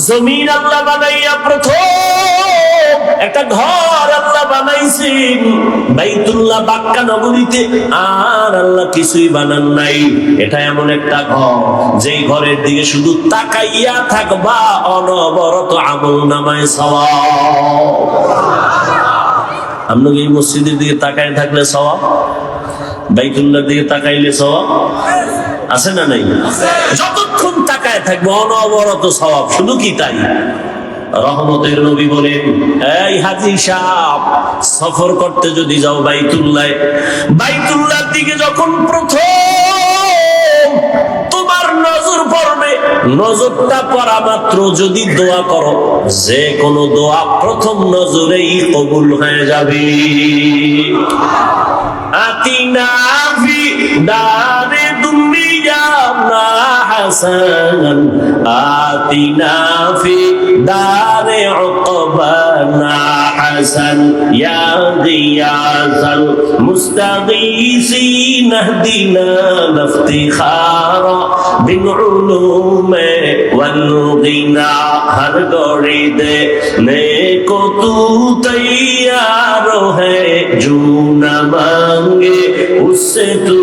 জমিন আল্লাহ বানাইয়া প্রথম একটা ঘর আল্লাহ বানাইছেন বাইতুল্লাহ বাক্কা নগরীতে, আর আল্লাহ কিছুই বানান নাই। এটা এমন একটা ঘর যেই ঘরের দিকে শুধু তাকাইয়া থাকবা, অনবরত আমল নামায় সওয়াব। আপনি এই মসজিদের দিকে তাকায় থাকলে সওয়াব, বাইতুল্লাহর দিকে তাকাইলে সওয়াব আছে না নাই? যতক্ষণ তাকায় থাকবে অনবরত সওয়াব। শুধু কি তাই? রহমতের নবী বলেন, এই হাজী সাহেব, সফর করতে যদি যাও বাইতুল্লাহর দিকে যখন প্রথম তোমার নজর পড়বে, নজরটা পড়া মাত্র যদি দোয়া করো, যে কোনো দোয়া প্রথম নজরেই কবুল হয়ে যাবে। আতিনা ফি দারে দুনিয়া না হাসানান, আতিনা ফি দারে উকবানা হাসান, ইয়া গিয়াসাল মুস্তাগীসিন ইহদিনা ইফতিখারা বিল উলুমে ওয়াল গিনা। হর গড়ি দে নেকো তু তৈয়ার है जो न मांगे उससे तू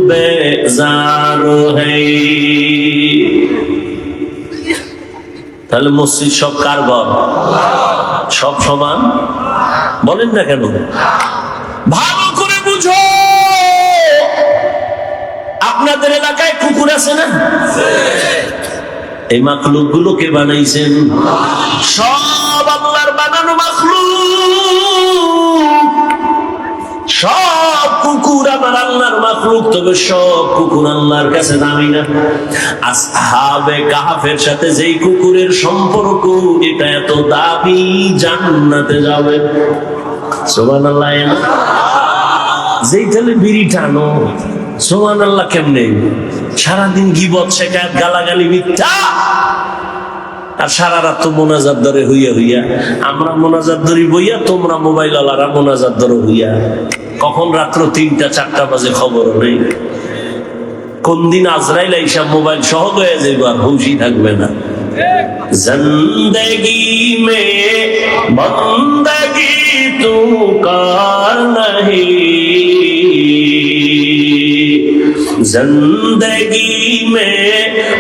बेजार है। তাহলে মসজিদ সব কার ঘর? সব সমান? বলেন না কেন? ভালো করে বুঝো। আপনাদের এলাকায় কুকুর আছে না? এই মাখলুক গুলোকে বানাইছেন সব আল্লাহর বানানো মাখলুক। সব কুকুর আমার আল্লাহর মাখলুক, তবে সব কুকুর আল্লাহর কাছে দামি না। আসহাবে কাহফের সাথে যেই কুকুরের সম্পর্ক, এটা এত দামি, জান্নাতে যাবে। সুবহানাল্লাহ। যেই তাহলে বিড়ি টানো, সুবহানাল্লাহ। কেমনে? সারাদিন গীবত, শিকায়াত, গালাগালি, মিথ্যা, আর সারা রাত তো মোনাজাত ধরে হইয়া হইয়া। আমরা মোনাজাত ধরি বইয়া, তোমরা মোবাইল আলারা মোনাজাত ধরো হইয়া। কখন রাত্র 3টা 4টা বাজে খবর নেই। কোন দিন আজরাইল আইসা মোবাইল সহ হয়ে যাইব, আর হুঁশই থাকবে না। জিন্দেগি মে বন্দগি তু কার নহি, जिंदगी में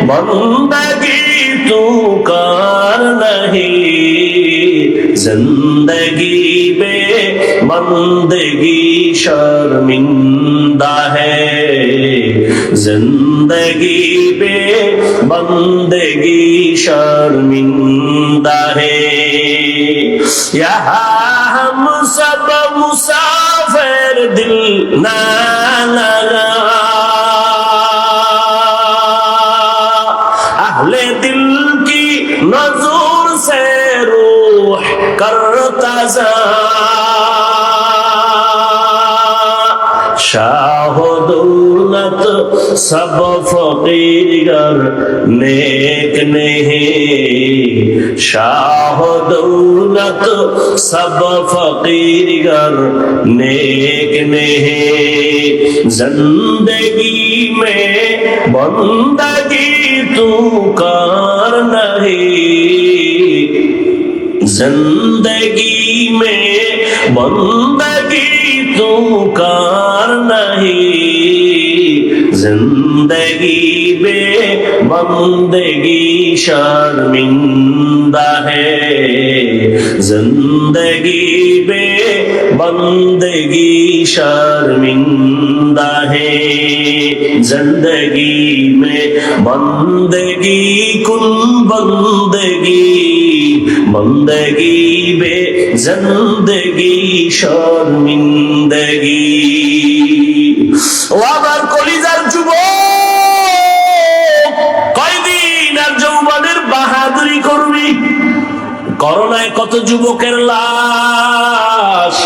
बंदगी तू कर नहीं, जिंदगी में बंदगी शर्मिंदा है, जिंदगी में बंदगी शर्मिंदा है। यहाँ हम सब मुसाफिर दिल ना लगा, अहले दिल की नजर से रूह करता जा, शाह दौलत सब फकीर गर नेक नहीं, शाह दौलत सब फकीर गर नेक नहीं। जिंदगी में बंदगी तू कर नहीं, जिंदगी में बंदगी तू कर नहीं, जिंदगी में बंदगी शर्मिंदा है, जिंदगी में बंदगी शर्मिंदा है। जिंदगी में बंदगी कुन बंदगी, बंदगी बे जिंदगी शर्मिंदगी। ও আমার কলিজার যুবক, কয়দিন আর যৌবনের বাহাদুরি করবি? করোনায় কত যুবকের লাশ,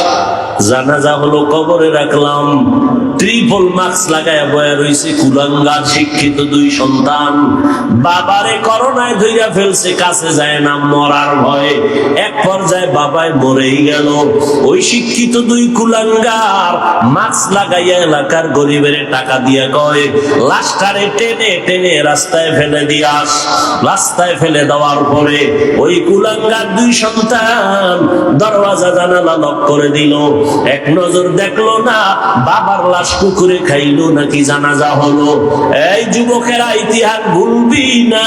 জানাজা হলো কবরে রাখলাম, ট্রিপল মাস্ক লাগায় বয়া রইছে কুলাঙ্গার শিক্ষিত দুই সন্তান। বাবারে করোনায় ধইরা ফেলছে, কাছে যায় না মরার ভয়ে। এক পর্যায়ে বাবায় মরেই গেল। ওই শিক্ষিত দুই কুলাঙ্গার মাস্ক লাগাইয়া এলাকার গরিবের টাকা দিয়া কয় লাশটারে টেনে টেনে রাস্তায় ফেলে দিয়াস। রাস্তায় ফেলে দেওয়ার পরে ওই কুলাঙ্গার দুই সন্তান দরওয়াজা জানালা লক করে দিল। এক নজর দেখলো না বাবার লাশ কুকুরে খাইলো নাকি জানাজা হলো। এই যুবকেরা ইতিহাস ভুলবি না।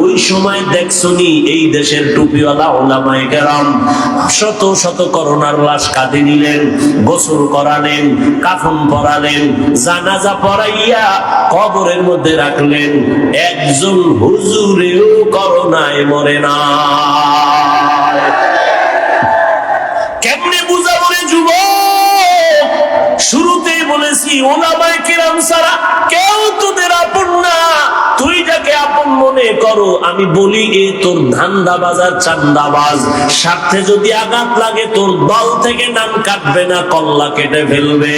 ওই সময় দেখছনি এই দেশের টুপিওয়ালা ওলামায়ে কেরাম শত শত করোনার লাশ কাঁধে নিলেন, গোসল করালেন, কাফন পরালেন, জানাজা পড়াইয়া কবরের মধ্যে রাখলেন। একজন হুজুরেও করোনায় মরে না। কেমনে বুঝাবো রে যুবক? শুরুতেই বলেছি ওলামায়ে কেরাম ছাড়া কেউ তোদের আপন না। তুই যাকে আপন মনে করো, আমি বলি এ তোর ধান্দাবাজ আর চান্দাবাজ। স্বার্থে যদি আঘাত লাগে তোর দল থেকে নাম কাটবে না, কল্লা কেটে ফেলবে।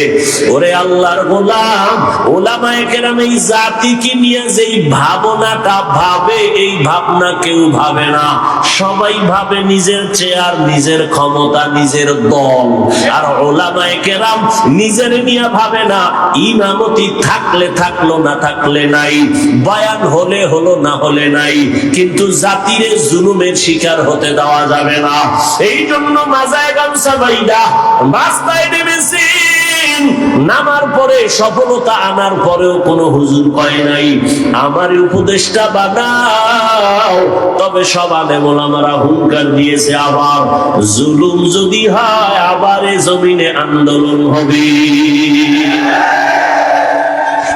ওরে আল্লাহর গোলাম, ওলামায়ে কেরাম এই জাতিকে নিয়ে যেই ভাবনাটা ভাবে, এই ভাবনা কেউ ভাবে না। সবাই ভাবে নিজের চেয়ার, নিজের ক্ষমতা, নিজের দল। আর ওলামায়ে কেরাম নিজের নিয়ে ভাবে না। ইমামতি থাকলে থাকলো, না থাকলে নাই, বয়ান হলে হলো, না হলে নাই। কিন্তু জাতিরে জুলুমের শিকার হতে দেওয়া যাবে না। এই জন্য মাজায় গামছা বাইদা রাস্তায় নেমেছেন। নামার পরে সফলতা আনার পরেও কোন হুজুর কয় নাই আমার উপদেশটা বানাও। তবে সব আলেম ওলামারা হুঙ্কার দিয়েছে, আবার জুলুম যদি হয় আবার এ জমিনে আন্দোলন হবে।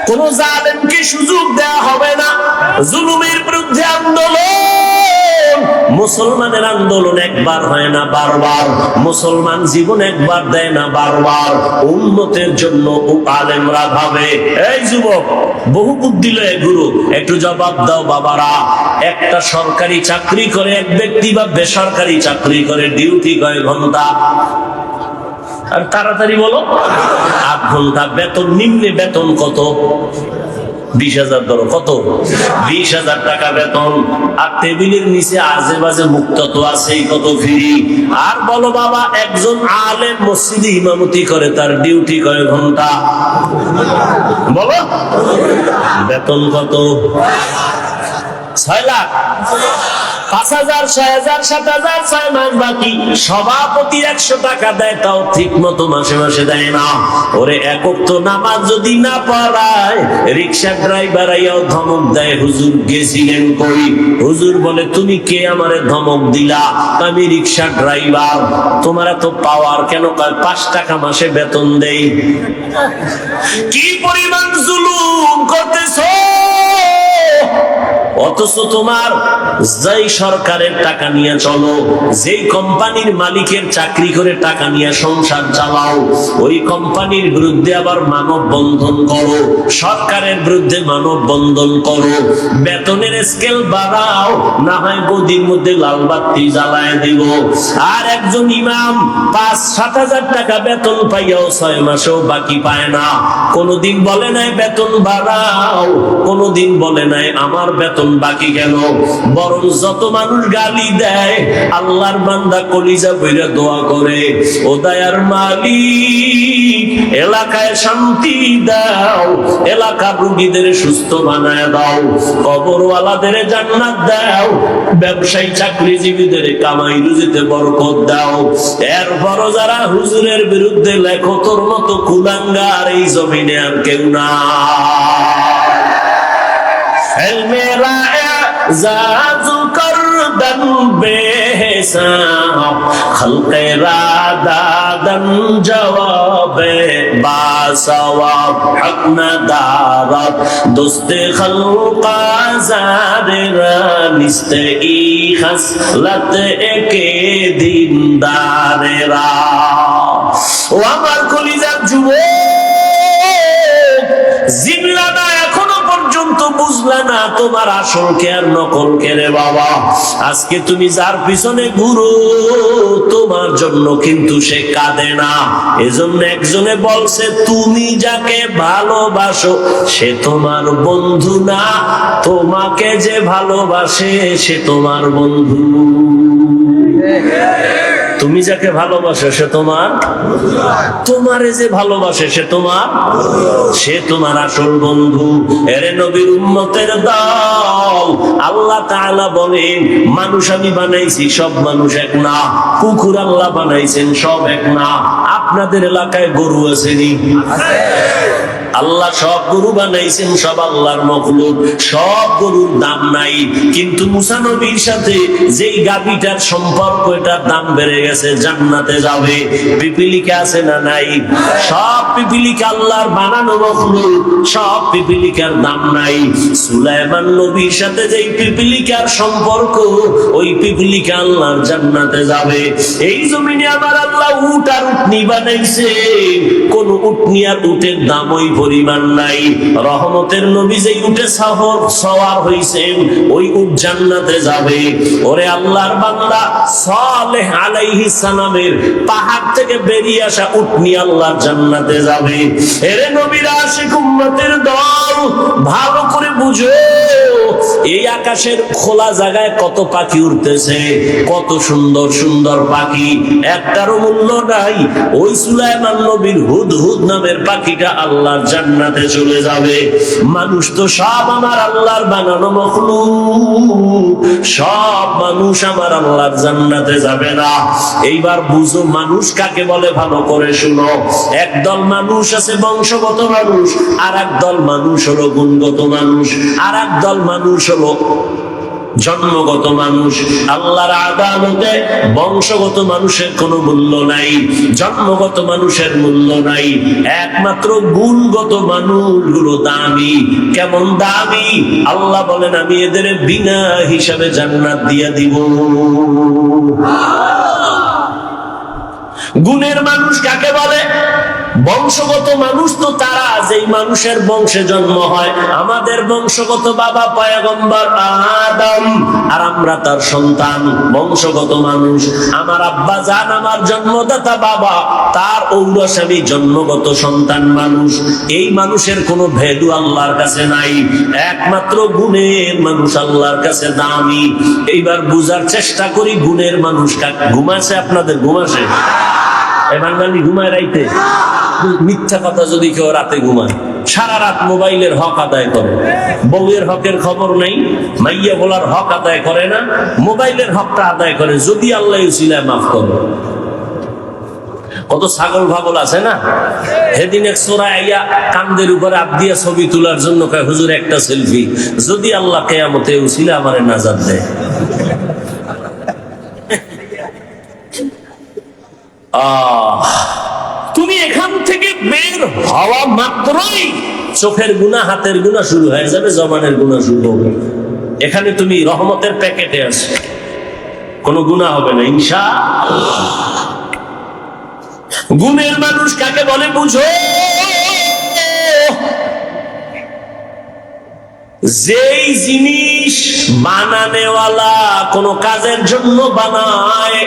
কোন জালেমকে সুযোগ দেওয়া হবে না। জুলুমের বিরুদ্ধে আন্দোলন। মুসলমানের আন্দোলন একবার হয় না, বারবার। মুসলমান জীবন একবার দেয় না, বারবার। উম্মতের জন্য আলেমরা ভাবে। এই যুবক, বহু বুদ্ধি লয়ে গুরু, একটু জবাব দাও বাবারা। একটা সরকারি চাকরি করে এক ব্যক্তি বা বেসরকারি চাকরি করে, ডিউটি কয় ঘন্টা? আর তাড়াতাড়ি বলো। 8 ঘন্টা। বেতন, নিম্নে বেতন কত? 20,000 ধরো। কত? 20,000 টাকা বেতন। আর টেবিলের নিচে আজে বাজে মুক্ত তো আছেই, কত ফ্রি। আর বলো বাবা, একজন আলেম মসজিদে ইমামতি করে, তার ডিউটি কয় ঘন্টা? বলো। বেতন কত? 6 লাখ। 5,000, 6,000, 7,000, 6 মাস বাকি। সভাপতি 100 টাকা দেয়, তাও ঠিক মতো মাসে মাসে দেয় না। ওরে একক তো নামাজ যদি না পড়ায়, রিক্সা ড্রাইভার আইয়াও ধমক দেয়, হুজুর গেছিলেন কই? হুজুর বলে তুমি কে আমারে ধমক দিলা? আমি রিক্সা ড্রাইভার। তোমার এত পাওয়ার কেন? 5 টাকা মাসে বেতন দেই। কি পরিমাণ জুলুম করতেছো? অথচ তোমার যেই সরকারের টাকা নিয়ে চলো, যেই কোম্পানির মালিকের চাকরি করে টাকা নিয়ে সংসার চালাও, ওই কোম্পানির বিরুদ্ধে আবার মানববন্ধন করো, সরকারের বিরুদ্ধে মানববন্ধন করো, বেতনের স্কেল বাড়াও, না হয় গদির মধ্যে লাল বাতি জ্বালায় দিব। আর একজন ইমাম 5-7 হাজার টাকা বেতন পাইয়াও 6 মাসেও বাকি পায় না। কোনদিন বলে নাই বেতন বাড়াও, কোনদিন বলে নাই আমার বেতন বাকি কেন। বরং যত মানুষ গালি দেয়, আল্লাহর বান্দা কলিজা বইরা দোয়া করে, ও দয়ার মালিক এলাকায় শান্তি দাও, এলাকার রোগীদের সুস্থ বানায় দাও, কবরওয়ালাদের জান্নাত দাও, ব্যবসায়ী চাকরিজীবীদের কামাই রুজিতে বরকত দাও। এরপরও যারা হুজুরের বিরুদ্ধে লেখো, তোর মতো কুলাঙ্গার এই জমিনে আর কেউ না। মেরা জাজু করদন বেহিসাব, খলকে রাদাদন জওয়াবে বাসওয়াব, হক না দাওয়াত দোস্তে খলকা জারেরা, নিস্তে ই খাসলত একে দিনদারেরা। ও আমার কলিজার যুবক, জিবলা না এখনো পর্যন্ত বুঝলা না তোমার আসল কে আর নকল কে রে বাবা। আজকে তুমি যার পিছনে ঘুরো, তোমার জন্য কিন্তু সে কাঁদে না। এজন্য একজনে বলছে, তুমি যাকে ভালোবাসো সে তোমার বন্ধু না, তোমাকে যে ভালোবাসে সে তোমার বন্ধু। তুমি যাকে ভালোবাসো সে তোমার, তোমারে যে ভালোবাসে সে তোমার আসল বন্ধু। এরে নবীর উম্মতের দল, আল্লাহ তাআলা বলেন, মানুষ আমি বানাইছি, সব মানুষ এক না। কুকুর আল্লাহ বানাইছেন, সব এক না। আপনাদের এলাকায় গরু আসেনি? আল্লাহ সব গরু বানাইছেন, সব আল্লাহর মখলুক, সব গরুর দাম নাই। কিন্তু মুসা নবীর সাথে যেই গাভীটার সম্পর্ক, এটার দাম বেড়ে গেছে, জান্নাতে যাবে। পিপিলিকা আছে না নাই? সব পিপিলিকা আল্লাহর বানানো মখলুক, সব পিপিলিকার দাম নাই। সুলাইমান নবীর সাথে যেই পিপিলিকার সম্পর্ক, ওই পিপিলিকা আল্লাহর জান্নাতে যাবে। এই জমিনে আমার আল্লাহ উট আর উটনি বানাইছে, কোন উটনি আর উটের দাম ওই পরিমাণ নাই। রহমতের নবী যে উটে সওয়ার হইছেন, ওই উট জান্নাতে যাবে। ওরে আল্লাহর বান্দা, সালেহ আলাইহিস সালামের পাহাড় থেকে বেরিয়ে আসা উটনি আল্লাহর জান্নাতে যাবে। এরে নবীর আশিক উম্মতের দল, ভালো করে বুঝো, এই আকাশের খোলা জায়গায় কত পাখি উড়তেছে, কত সুন্দর সুন্দর পাখি, একটারও মূল্য নাই। ওই সুলাইমান নবীর হুদহুদ নামের পাখিটা আল্লাহর জান্নাতে চলে যাবে। মানুষ তো সব আমার আল্লাহর বানানো মখলুক, সব মানুষ আমার আল্লাহর জান্নাতে যাবে না। এইবার বুঝো মানুষ কাকে বলে, ভালো করে শুনো। একদল মানুষ আছে বংশগত মানুষ, আর একদল মানুষ হলো গুণগত মানুষ, আর একদল মানুষ হলো জন্মগত মানুষ। আল্লাহর আদালতে বংশগত মানুষের কোনো মূল্য নাই, জন্মগত মানুষের মূল্য নাই। একমাত্র গুণগত মানুষগুলো দামি। কেমন দামি? আল্লাহ বলেন, আমি এদের বিনা হিসাবে জান্নাত দিয়া দিব। গুণের মানুষ কাকে বলে? বংশগত মানুষ তো তারা যেই মানুষের বংশে জন্ম হয়। আমাদের বংশগত বাবা পয়গম্বর আদম, আর আমরা তার সন্তান, বংশগত মানুষ। আমার আব্বা জান, আমার জন্মদাতা বাবা, তার ঔরসামী জন্মগত সন্তান মানুষ। এই মানুষের কোনো ভ্যালু আল্লাহর কাছে নাই, একমাত্র গুণের মানুষ আল্লাহর কাছে দামি। এইবার বুঝার চেষ্টা করি, গুণের মানুষ কাকে? ঘুমাছে আপনাদের? ঘুমাছে? বাঙালি ঘুমায় রাইতে? মিথ্যা কথা যদি কেউ রাতে ঘুমায়, সারা রাত মোবাইলের হক আদায় করে, বউয়ের হকের খবর নাই, মাইয়া বলার হক আদায় করে না, মোবাইলের হকটা আদায় করে, যদি আল্লাহ উসিলায় মাফ করে। কত ছাগল ভাগল আছে না? সেদিন এক চোরা আইয়া কান্দের উপরে হাত দিয়া ছবি তোলার জন্য কয়, হুজুর একটা সেলফি, যদি আল্লাহ কিয়ামতে উসিলা আমারে নাজাত দেয়। তুমি এখান থেকে বের হওয়া মাত্রই চোখের গুনাহ, হাতের গুনাহ শুরু হয়ে যাবে, জবানের গুনাহ শুরু হবে। এখানে তুমি রহমতের প্যাকেটে আছো, কোনো গুনাহ হবে না ইনশাআল্লাহ। গুণের মানুষ কাকে বলে বুঝো? যেই জিনিস বানানেওয়ালা কোন কাজের জন্য বানায়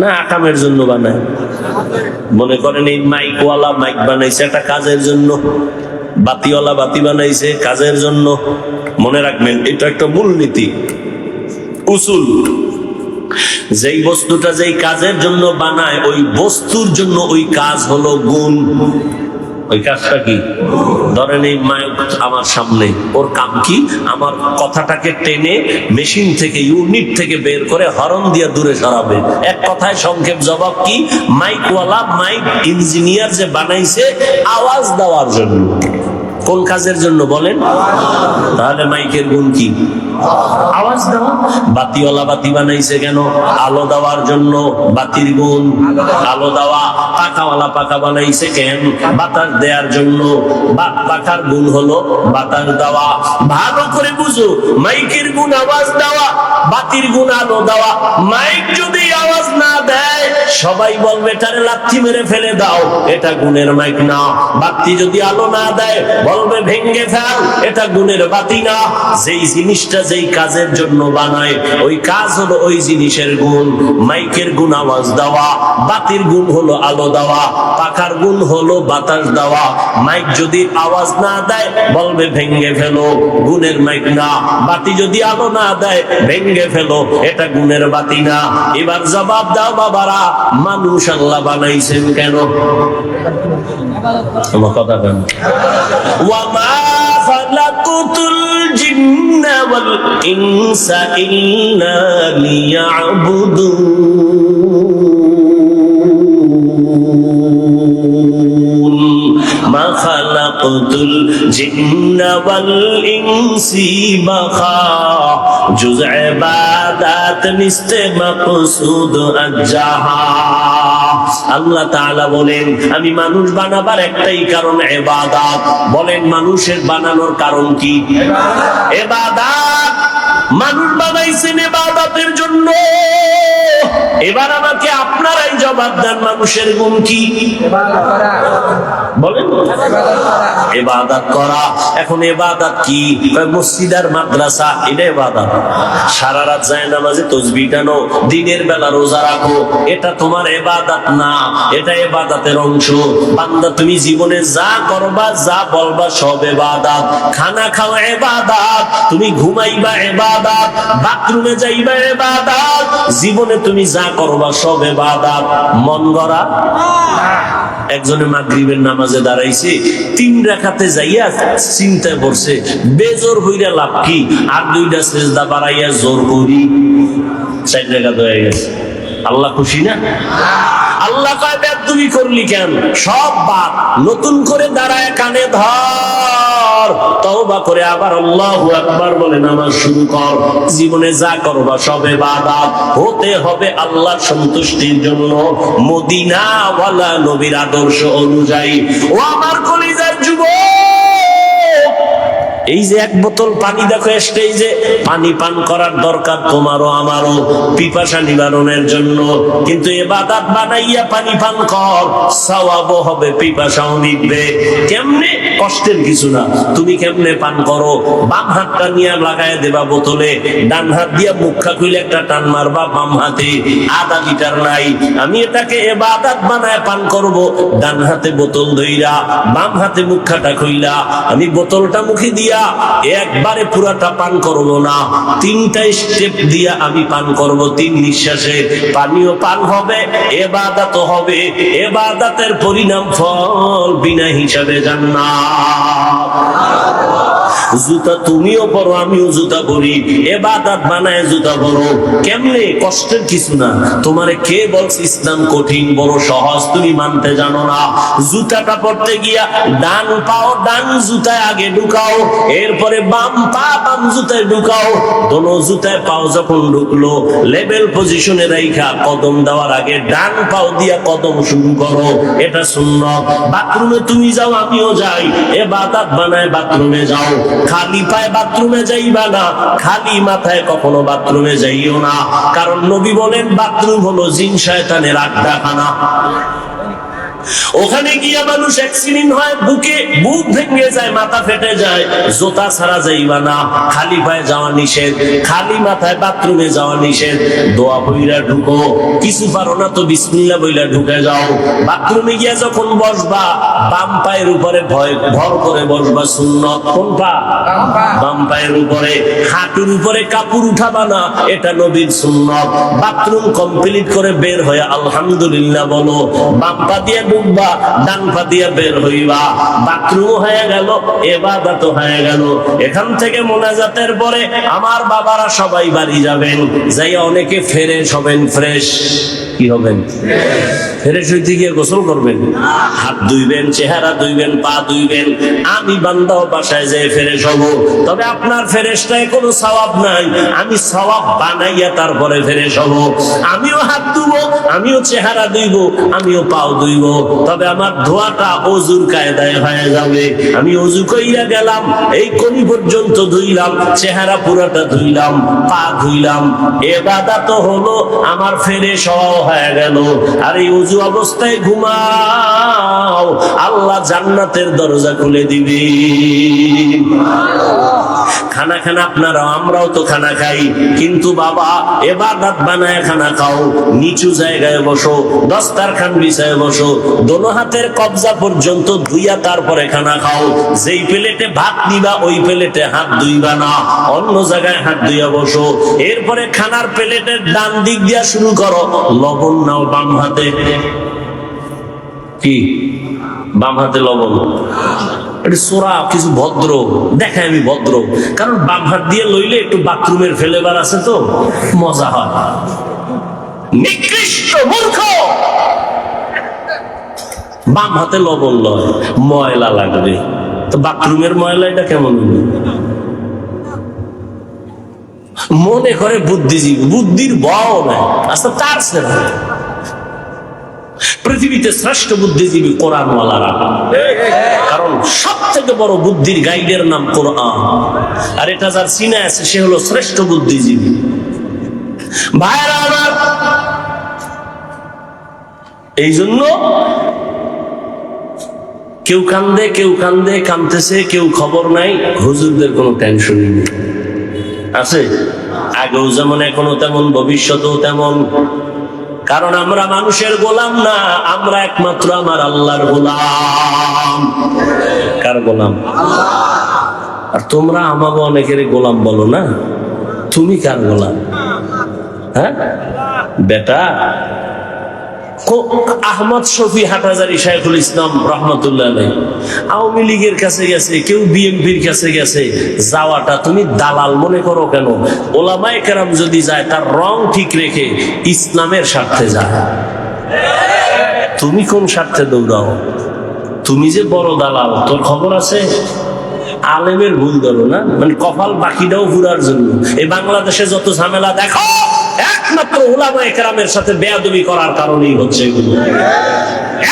না, আকামের জন্য বানায়। মনে করেন এই মাইকওয়ালা মাইক বানাইছে একটা কাজের জন্য, বাতিওয়ালা বাতি বানাইছে কাজের জন্য। মনে রাখবেন এটা একটা মূলনীতি, উসুল। যেই বস্তুটা যেই কাজের জন্য বানায় ওই বস্তুর জন্য ওই কাজ হলো গুণ। ওই কাজটা কি? ধরেন এই মাইক আমার সামনে, ওর কাম কি? আমার কথাটাকে টেনে মেশিন থেকে, ইউনিট থেকে বের করে হরন দিয়ে দূরে সরাবে। এক কথায় সংক্ষেপ জবাব কি? মাইকওয়ালা মাইক ইঞ্জিনিয়ার যে বানাইছে আওয়াজ দেওয়ার জন্য। কোন কাজের জন্য বলেন? তাহলে মাইকের গুণ কি? আওয়াজ দেওয়া। বাতিওয়ালা বাতি বানাইছে কেন? আলো দেওয়ার জন্য। বাতির গুণ আলো দেওয়া। পাখাওয়ালা পাখা বানাইছে কেন? বাতাস দেওয়ার জন্য। পাখার গুণ হলো বাতাস দেওয়া। ভালো করে বুঝো, মাইকের গুণ আওয়াজ দেওয়া, বাতির গুণ আলো দেওয়া। মাইক যদি আওয়াজ না দেয় সবাই বলবে এটারে লাথি মেরে ফেলে দাও, এটা গুণের মাইক না। বাতি যদি আলো না দেয় বলবে ভেঙ্গে ফেল, এটা গুণের বাতি না। যেই জিনিসটা যেই কাজের জন্য বানায় ওই কাজ হলো ওই জিনিসের গুণ। মাইকের গুণ আওয়াজ দেওয়া, বাতির গুণ হলো আলো দেওয়া, পাখার গুণ হলো বাতাস দেওয়া। মাইক যদি আওয়াজ না দেয় বলবে ভেঙ্গে ফেলো, গুণের মাইক না। বাতি যদি আলো না দেয় ভেঙ্গে ফেলো, এটা গুণের বাতি না। এবার জবাব দাও বাবারা, মানুষ আল্লাহ বানাইছেন কেন? আমার কথা কেন? ওয়ামা খালাকুতুল জিন্না ওয়াল ইনসা ইল্লা লিয়াবুদুন। মা খালাকুতুল জিন্না ওয়াল ইনসি বাখা জুজ ইবাদাত নিস্তে মাকসুদ আজ্জাহা। আল্লাহ তাআলা বলেন আমি মানুষ বানাবার একটাই কারণ ইবাদত। বলেন মানুষের বানানোর কারণ কি? ইবাদত। মানুষ বানাইছেন ইবাদতের জন্য। এবার আমাকে আপনারাই জবাব দেন, মানুষের গুণ কি? বলেন ইবাদত করা। এখন ইবাদত কি? মসজিদ আর মাদ্রাসা এটা ইবাদত। সারা রাত যায় নামাজে তাসবিহ টানো, দিনের বেলা রোজা রাখো, এটা তোমার ইবাদত না, এটা ইবাদতের অংশ। বান্দা তুমি জীবনে যা করবা যা বলবা সব ইবাদত। খানা খাওয়া ইবাদত, তুমি ঘুমাইবা ইবাদত, বাথরুমে যাইবা ইবাদত, জীবনে তুমি যা করবা সব ইবাদত। মন গড়া। একজনে মাগরিবের নামাজে দাঁড়াইছে, 3 রাকাতে যাইয়া চিন্তায় পড়ছে বেজোর হইরা লাভ কি? আর 2টা সিজদা বাড়াইয়া জোর করি 4 রাকাত হয়ে গেছে। আল্লাহ খুশি না? আল্লাহ কয় বেদবি করলি কেন? সব বাদ, নতুন করে দাঁড়ায় কানে ধর, তওবা করে আবার আল্লাহু আকবার বলে নামাজ শুরু কর। জীবনে যা করবা সব ইবাদত হতে হবে আল্লাহর সন্তুষ্টির জন্য, মদিনা ওয়ালা নবীর আদর্শ অনুযায়ী। ও আমার কলিজার যুবক, এই যে 1 বোতল পানি দেখো স্টেজে, পানি পান করার দরকার তোমারও আমারও পিপাসা নিবারণের জন্য, কিন্তু ইবাদত বানাইয়া পানি পান কর, সওয়াবও হবে পিপাসাও মিটবে। কেমনে? কষ্টের কিছু না। তুমি কেমনে পান করো? বাম হাতটা নিয়ে লাগায় দেবা বোতলে, ডান হাত দিয়া মুখা খুইলে একটা টান মারবা বাম হাতে, আধা লিটার নাই। আমি এটাকে ইবাদত বানায় পান করব। ডান হাতে বোতল ধইরা বাম হাতে মুখাটা খুইলা আমি বোতলটা মুখে দিয়া একবারে পুরাটা পান করব না, 3টা স্টেপ দিয়া আমি পান করব। 3 নিঃশ্বাসে পানিও পান হবে, ইবাদত হবে। ইবাদতের পরিণাম ফল বিনা হিসাবে জান্নাত। জুতা তুমিও পরো, আমিও জুতা পরি, ইবাদত বানায় জুতা পরো। কেমনে? কষ্টের কিছু না। তোমারে কে বলছে ইসলাম কঠিন? বড় সহজ, তুমি মানতে জানো না। জুতাটা পরতে গিয়া ডান পাও ডান জুতায় আগে ঢুকাও, এরপরে বাম পা বাম জুতায় ঢুকাও। দোনো জুতায় পাও যখন ঢুকলো লেভেল পজিশনে রাইখা কদম দেওয়ার আগে ডান পাও দিয়া কদম শুরু করো, এটা সুন্নাত। বাথরুমে তুমি যাও, আমিও যাই, ইবাদত বানায় বাথরুমে যাও। খালি পায়ে বাথরুমে যাইবা না, খালি মাথায় কখনো বাথরুমে যাইও না। কারণ নবী বলেন বাথরুম হলো জিন শয়তানের আড্ডাখানা। ওখানে গিয়া মানুষ অ্যাক্সিডেন্ট হয়, বুক ভেঙে যায়, মাথা ফেটে যায়, জুতা ছাড়া যাইবা না, খালি পায়ে যাওয়া নিষেধ, খালি মাথায় বাথরুমে যাওয়া নিষেধ। দোয়া বইরা ঢুকো, কিছু পারো না তো বিসমিল্লাহ বইলা ঢুকে যাও। বাথরুমে গিয়া যখন বসবা বাম পায়ের উপরে ভর করে বসবা, সুন্নত। কোন পা? বাম পায়ের উপরে। হাঁটুর উপরে কাপড় উঠাবা না, এটা নবীর সুন্নত। বাথরুম কমপ্লিট করে বের হয়ে আলহামদুলিল্লাহ বলো, বাম পা দিয়ে ঢুকবা, ডান পা দিয়ে বের হইবা। বাথরুম হয়ে গেল, ইবাদত হয়ে গেল। এখান থেকে মোনাজাতের পরে আমার বাবারা সবাই বাড়ি যাবেন, যাই অনেকে ফ্রেশ হবেন। ফ্রেশ কি হবেন? ফ্রেশ হইতে গিয়ে গোসল করবেন, হাত ধুইবেন, চেহারা ধুইবেন, পা ধুইবেন। আমি বান্দাও বাসায় যেয়ে ফ্রেশ হব, তবে আপনার ফ্রেশটায় কোনো সওয়াব নাই। আমি সওয়াব বানাইয়া তারপরে ফ্রেশ হব। আমিও হাত ধুবো, আমিও চেহারা ধুইব, আমিও পাও ধুইব, তবে আমার ধোয়াটা অজুর কায়দায় হয়ে যাবে। আমি অজু কইরা গেলাম, এই কনি পর্যন্ত ধুইলাম, চেহারা পুরাটা ধুইলাম, পা ধুইলাম, ইবাদত হলো আমার ফ্রেশ হওয়া হয়ে গেল। আর এই অজু অবস্থায় ঘুমাও, আল্লাহ জান্নাতের দরজা খুলে দিবে। খানা খানা আপনারা, আমরাও তো খানা খাই, কিন্তু বাবা ইবাদত বানায় খানা খাও। নিচু জায়গায় বসো, দস্তারখান বিছায় বসো, দোনো হাতের কবজা পর্যন্ত ধুইয়া তারপরে খানা খাও। যেই প্লেটে ভাত নিবা ওই প্লেটে হাত ধুইবা না, অন্য জায়গায় হাত ধুইয়া বসো। এরপরে খানার প্লেটের ডান দিক দিয়া শুরু করো, লবণ নাও বাম হাতে। কি বাম হাতে লবণ? এটা সোরা কিছু ভদ্র দেখায়, আমি ভদ্র, কারণ বাম হাত দিয়ে লইলে একটু বাথরুমের ফ্লেভার আছে তো মজা হয়। নিকৃষ্ট মূর্খ, বাম হাতে লবণ লয়, ময়লা লাগবে তো বাথরুমের ময়লা, এটা কেমন মনে করে বুদ্ধিজীবী? বুদ্ধির বও নাই। আচ্ছা তার সেরা পৃথিবীতে শ্রেষ্ঠ বুদ্ধিজীবী কোরআনওয়ালারা, কারণ সব থেকে বড় বুদ্ধির গাইডের নাম কোরআন। আর এটা যার সিনে আছে সে হলো শ্রেষ্ঠ বুদ্ধিজীবী। ভাইরা আমার, এই জন্য কেউ কান্দে, কেউ কান্দে, কান্দতেছে, কেউ খবর নাই। হুজুরদের কোনো টেনশন নেই, আছে আগেও যেমন এখনো তেমন, ভবিষ্যতেও তেমন। কারণ আমরা মানুষের গোলাম না, আমরা একমাত্র আমার আল্লাহর গোলাম। কার গোলাম? আর তোমরা আমাকে অনেকের গোলাম বলো না, তুমি কার গোলাম? হ্যাঁ বেটা, আহমদ শফি হাটহাজারী শাইখুল ইসলাম রহমতুল্লাহ আলাইহি আওয়ামী লীগের কাছে গেছে, কেউ বিএনপির কাছে গেছে। যাওয়াটা তুমি দালাল মনে করো কেন? ওলামায়ে কেরাম যদি যায় তার রং ঠিক রেখে ইসলামের স্বার্থে যায়। তুমি কোন স্বার্থে দৌড়াও? তুমি যে বড় দালাল, তোর খবর আছে? আলেমের ভুল ধরো না, মানে কপাল বাকিটাও ঘুরার জন্য। এই বাংলাদেশে যত ঝামেলা দেখো একমাত্র উলামায়ে কেরামের সাথে বেয়াদবি করার কারণেই হচ্ছে এগুলো।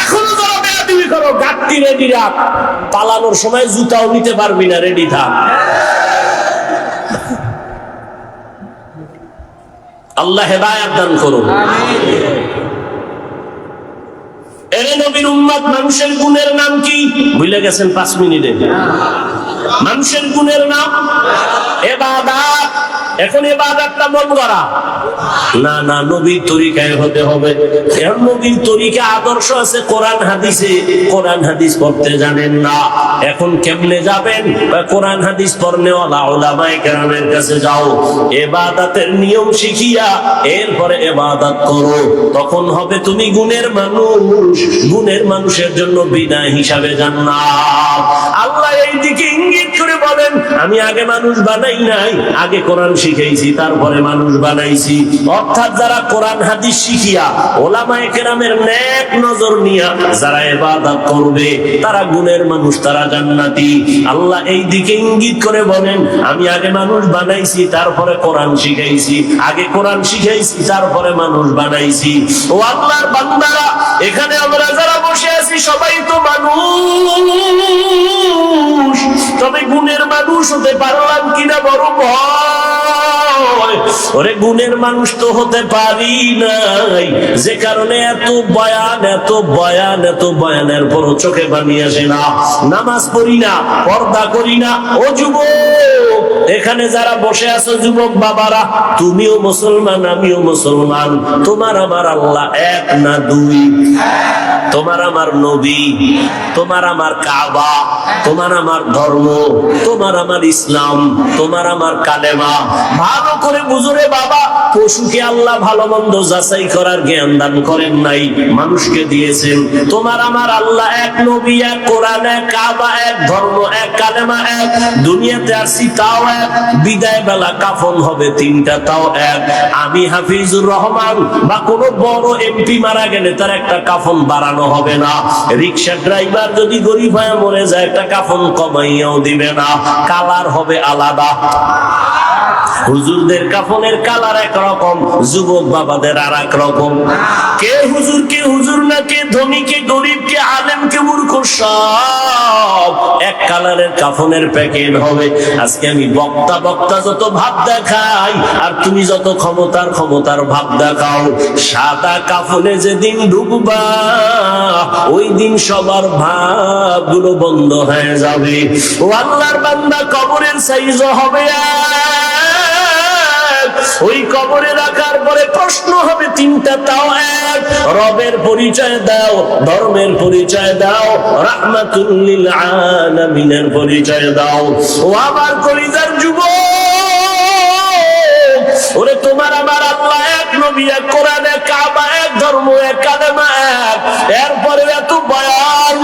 এখনো যারা বেয়াদবি করো, গাঁটটি রেডি রাখ, পালানোর সময় জুতাও নিতে পারবি না, রেডি থাক। আল্লাহ হেদায়েত দান করুন। এরে নবীর উম্মত, মানুষের গুণের নাম কি ভুলে গেছেন? 5 মিনিটে মানুষের গুণের নাম ইবাদত। এখন ইবাদতটা মন করা না, না, নবীর তরিকায় হতে হবে। এখন নবীর তরিকা আদর্শ আছে কোরআন হাদিসে, কোরআন হাদিস পড়তে জানেন না, এখন কেমনে যাবেন? কোরআন হাদিস পড়নেওয়ালা উলামায়ে কেরামের কাছে যাও, ইবাদতের নিয়ম শিখিয়া এরপরে ইবাদত করো, তখন হবে তুমি গুণের মানুষ। গুণের মানুষের জন্য বিনা হিসাবে জান্নাত। আল্লাহ এই দিকে ইঙ্গিত করে বলেন, আমি আগে মানুষ বানাই নাই, আগে কোরআন শিখাইছি, তারপরে মানুষ বানাইছি। অর্থাৎ যারা কোরআন হাদিস শিখিয়া ওলামায়ে কেরামের নেক নজর নিয়া যারা ইবাদত করবে তারা গুণের মানুষ, তারা জান্নাতি। আল্লাহ এই দিকে ইঙ্গিত করে বলেন, আমি আগে মানুষ বানাইছি, তারপরে কোরআন শিখাইছি, আগে কোরআন শিখাইছি, তারপরে মানুষ বানাইছি। ও আল্লাহর বান্দারা, এখানে আমরা যারা বসে আছি সবাই তো মানুষ, তবে গুণের মানুষ হতে ওরে গুণের মানুষ তো হতে পারি নাই, যে কারণে এত বয়ানের পরও চোখে পানি আসে না, নামাজ পড়ি না, পর্দা করি না। ও যুবক, এখানে যারা বসে আছো যুবক বাবারা, তুমিও মুসলমান, আমিও মুসলমান। তোমার আমার আল্লাহ এক না দুই? তোমার আমার নবী, তোমার আমার কাবা, তোমার আমার ধর্ম, তোমার আমার ইসলাম, তোমার আমার কালেমা। ভালো করে বুঝরে বাবা, পশুকে আল্লাহ ভালো মন্দ যাচাই করার জ্ঞান দান করেন নাই, মানুষকে দিয়েছেন। তোমার আমার আল্লাহ এক, নবী এক, কোরআন এক, কাবা এক, ধর্ম এক, কালেমা এক। দুনিয়াতে আসছি তাও এক, বিদায় বেলা কাফন হবে তিনটা তাও এক। আমি হাফিজুর রহমান বা কোন বড় এমপি মারা গেলে তার একটা কাফন বাড়ানো হবে না। রিক্সা ড্রাইভার যদি গরিব হয়ে মরে যায়, একটা কাফন কমাইয়াও দিবে না, কালার হবে আলাদা। হুজুরদের কাফনের কালার একরকম, যুবক বাবাদের আর এক রকম। কে হুজুর, কে হুজুর না, কে ধনী, কে গরিব, কে আলেম, কে মূর্খ, সব এক কালারের কাফনের প্যাকেট হবে। আজকে আমি বক্তা যত ভাব দেখাই, আর তুমি যত ক্ষমতার ভাব দেখাও, সাদা কাফনে যেদিন ঢুকবা, ওই দিন সবার ভাবগুলো বন্ধ হয়ে যাবে। ও আল্লাহর বান্দা, কবরের সাইজ হবে ওই কবরে রাখার পরে প্রশ্ন হবে তিনটা তাও এক। রবের পরিচয় দাও, ধর্মের পরিচয় দাও, রাহমাতুল লিল আলামিনের পরিচয় দাও। ও আমার কলিজার যুবক, ওরে তোমার আমার আল্লাহ এক, নবী এক, কোরআন এক, কাবা এক, ধর্ম এক, কালেমা এক। এরপরে এত বয়ান,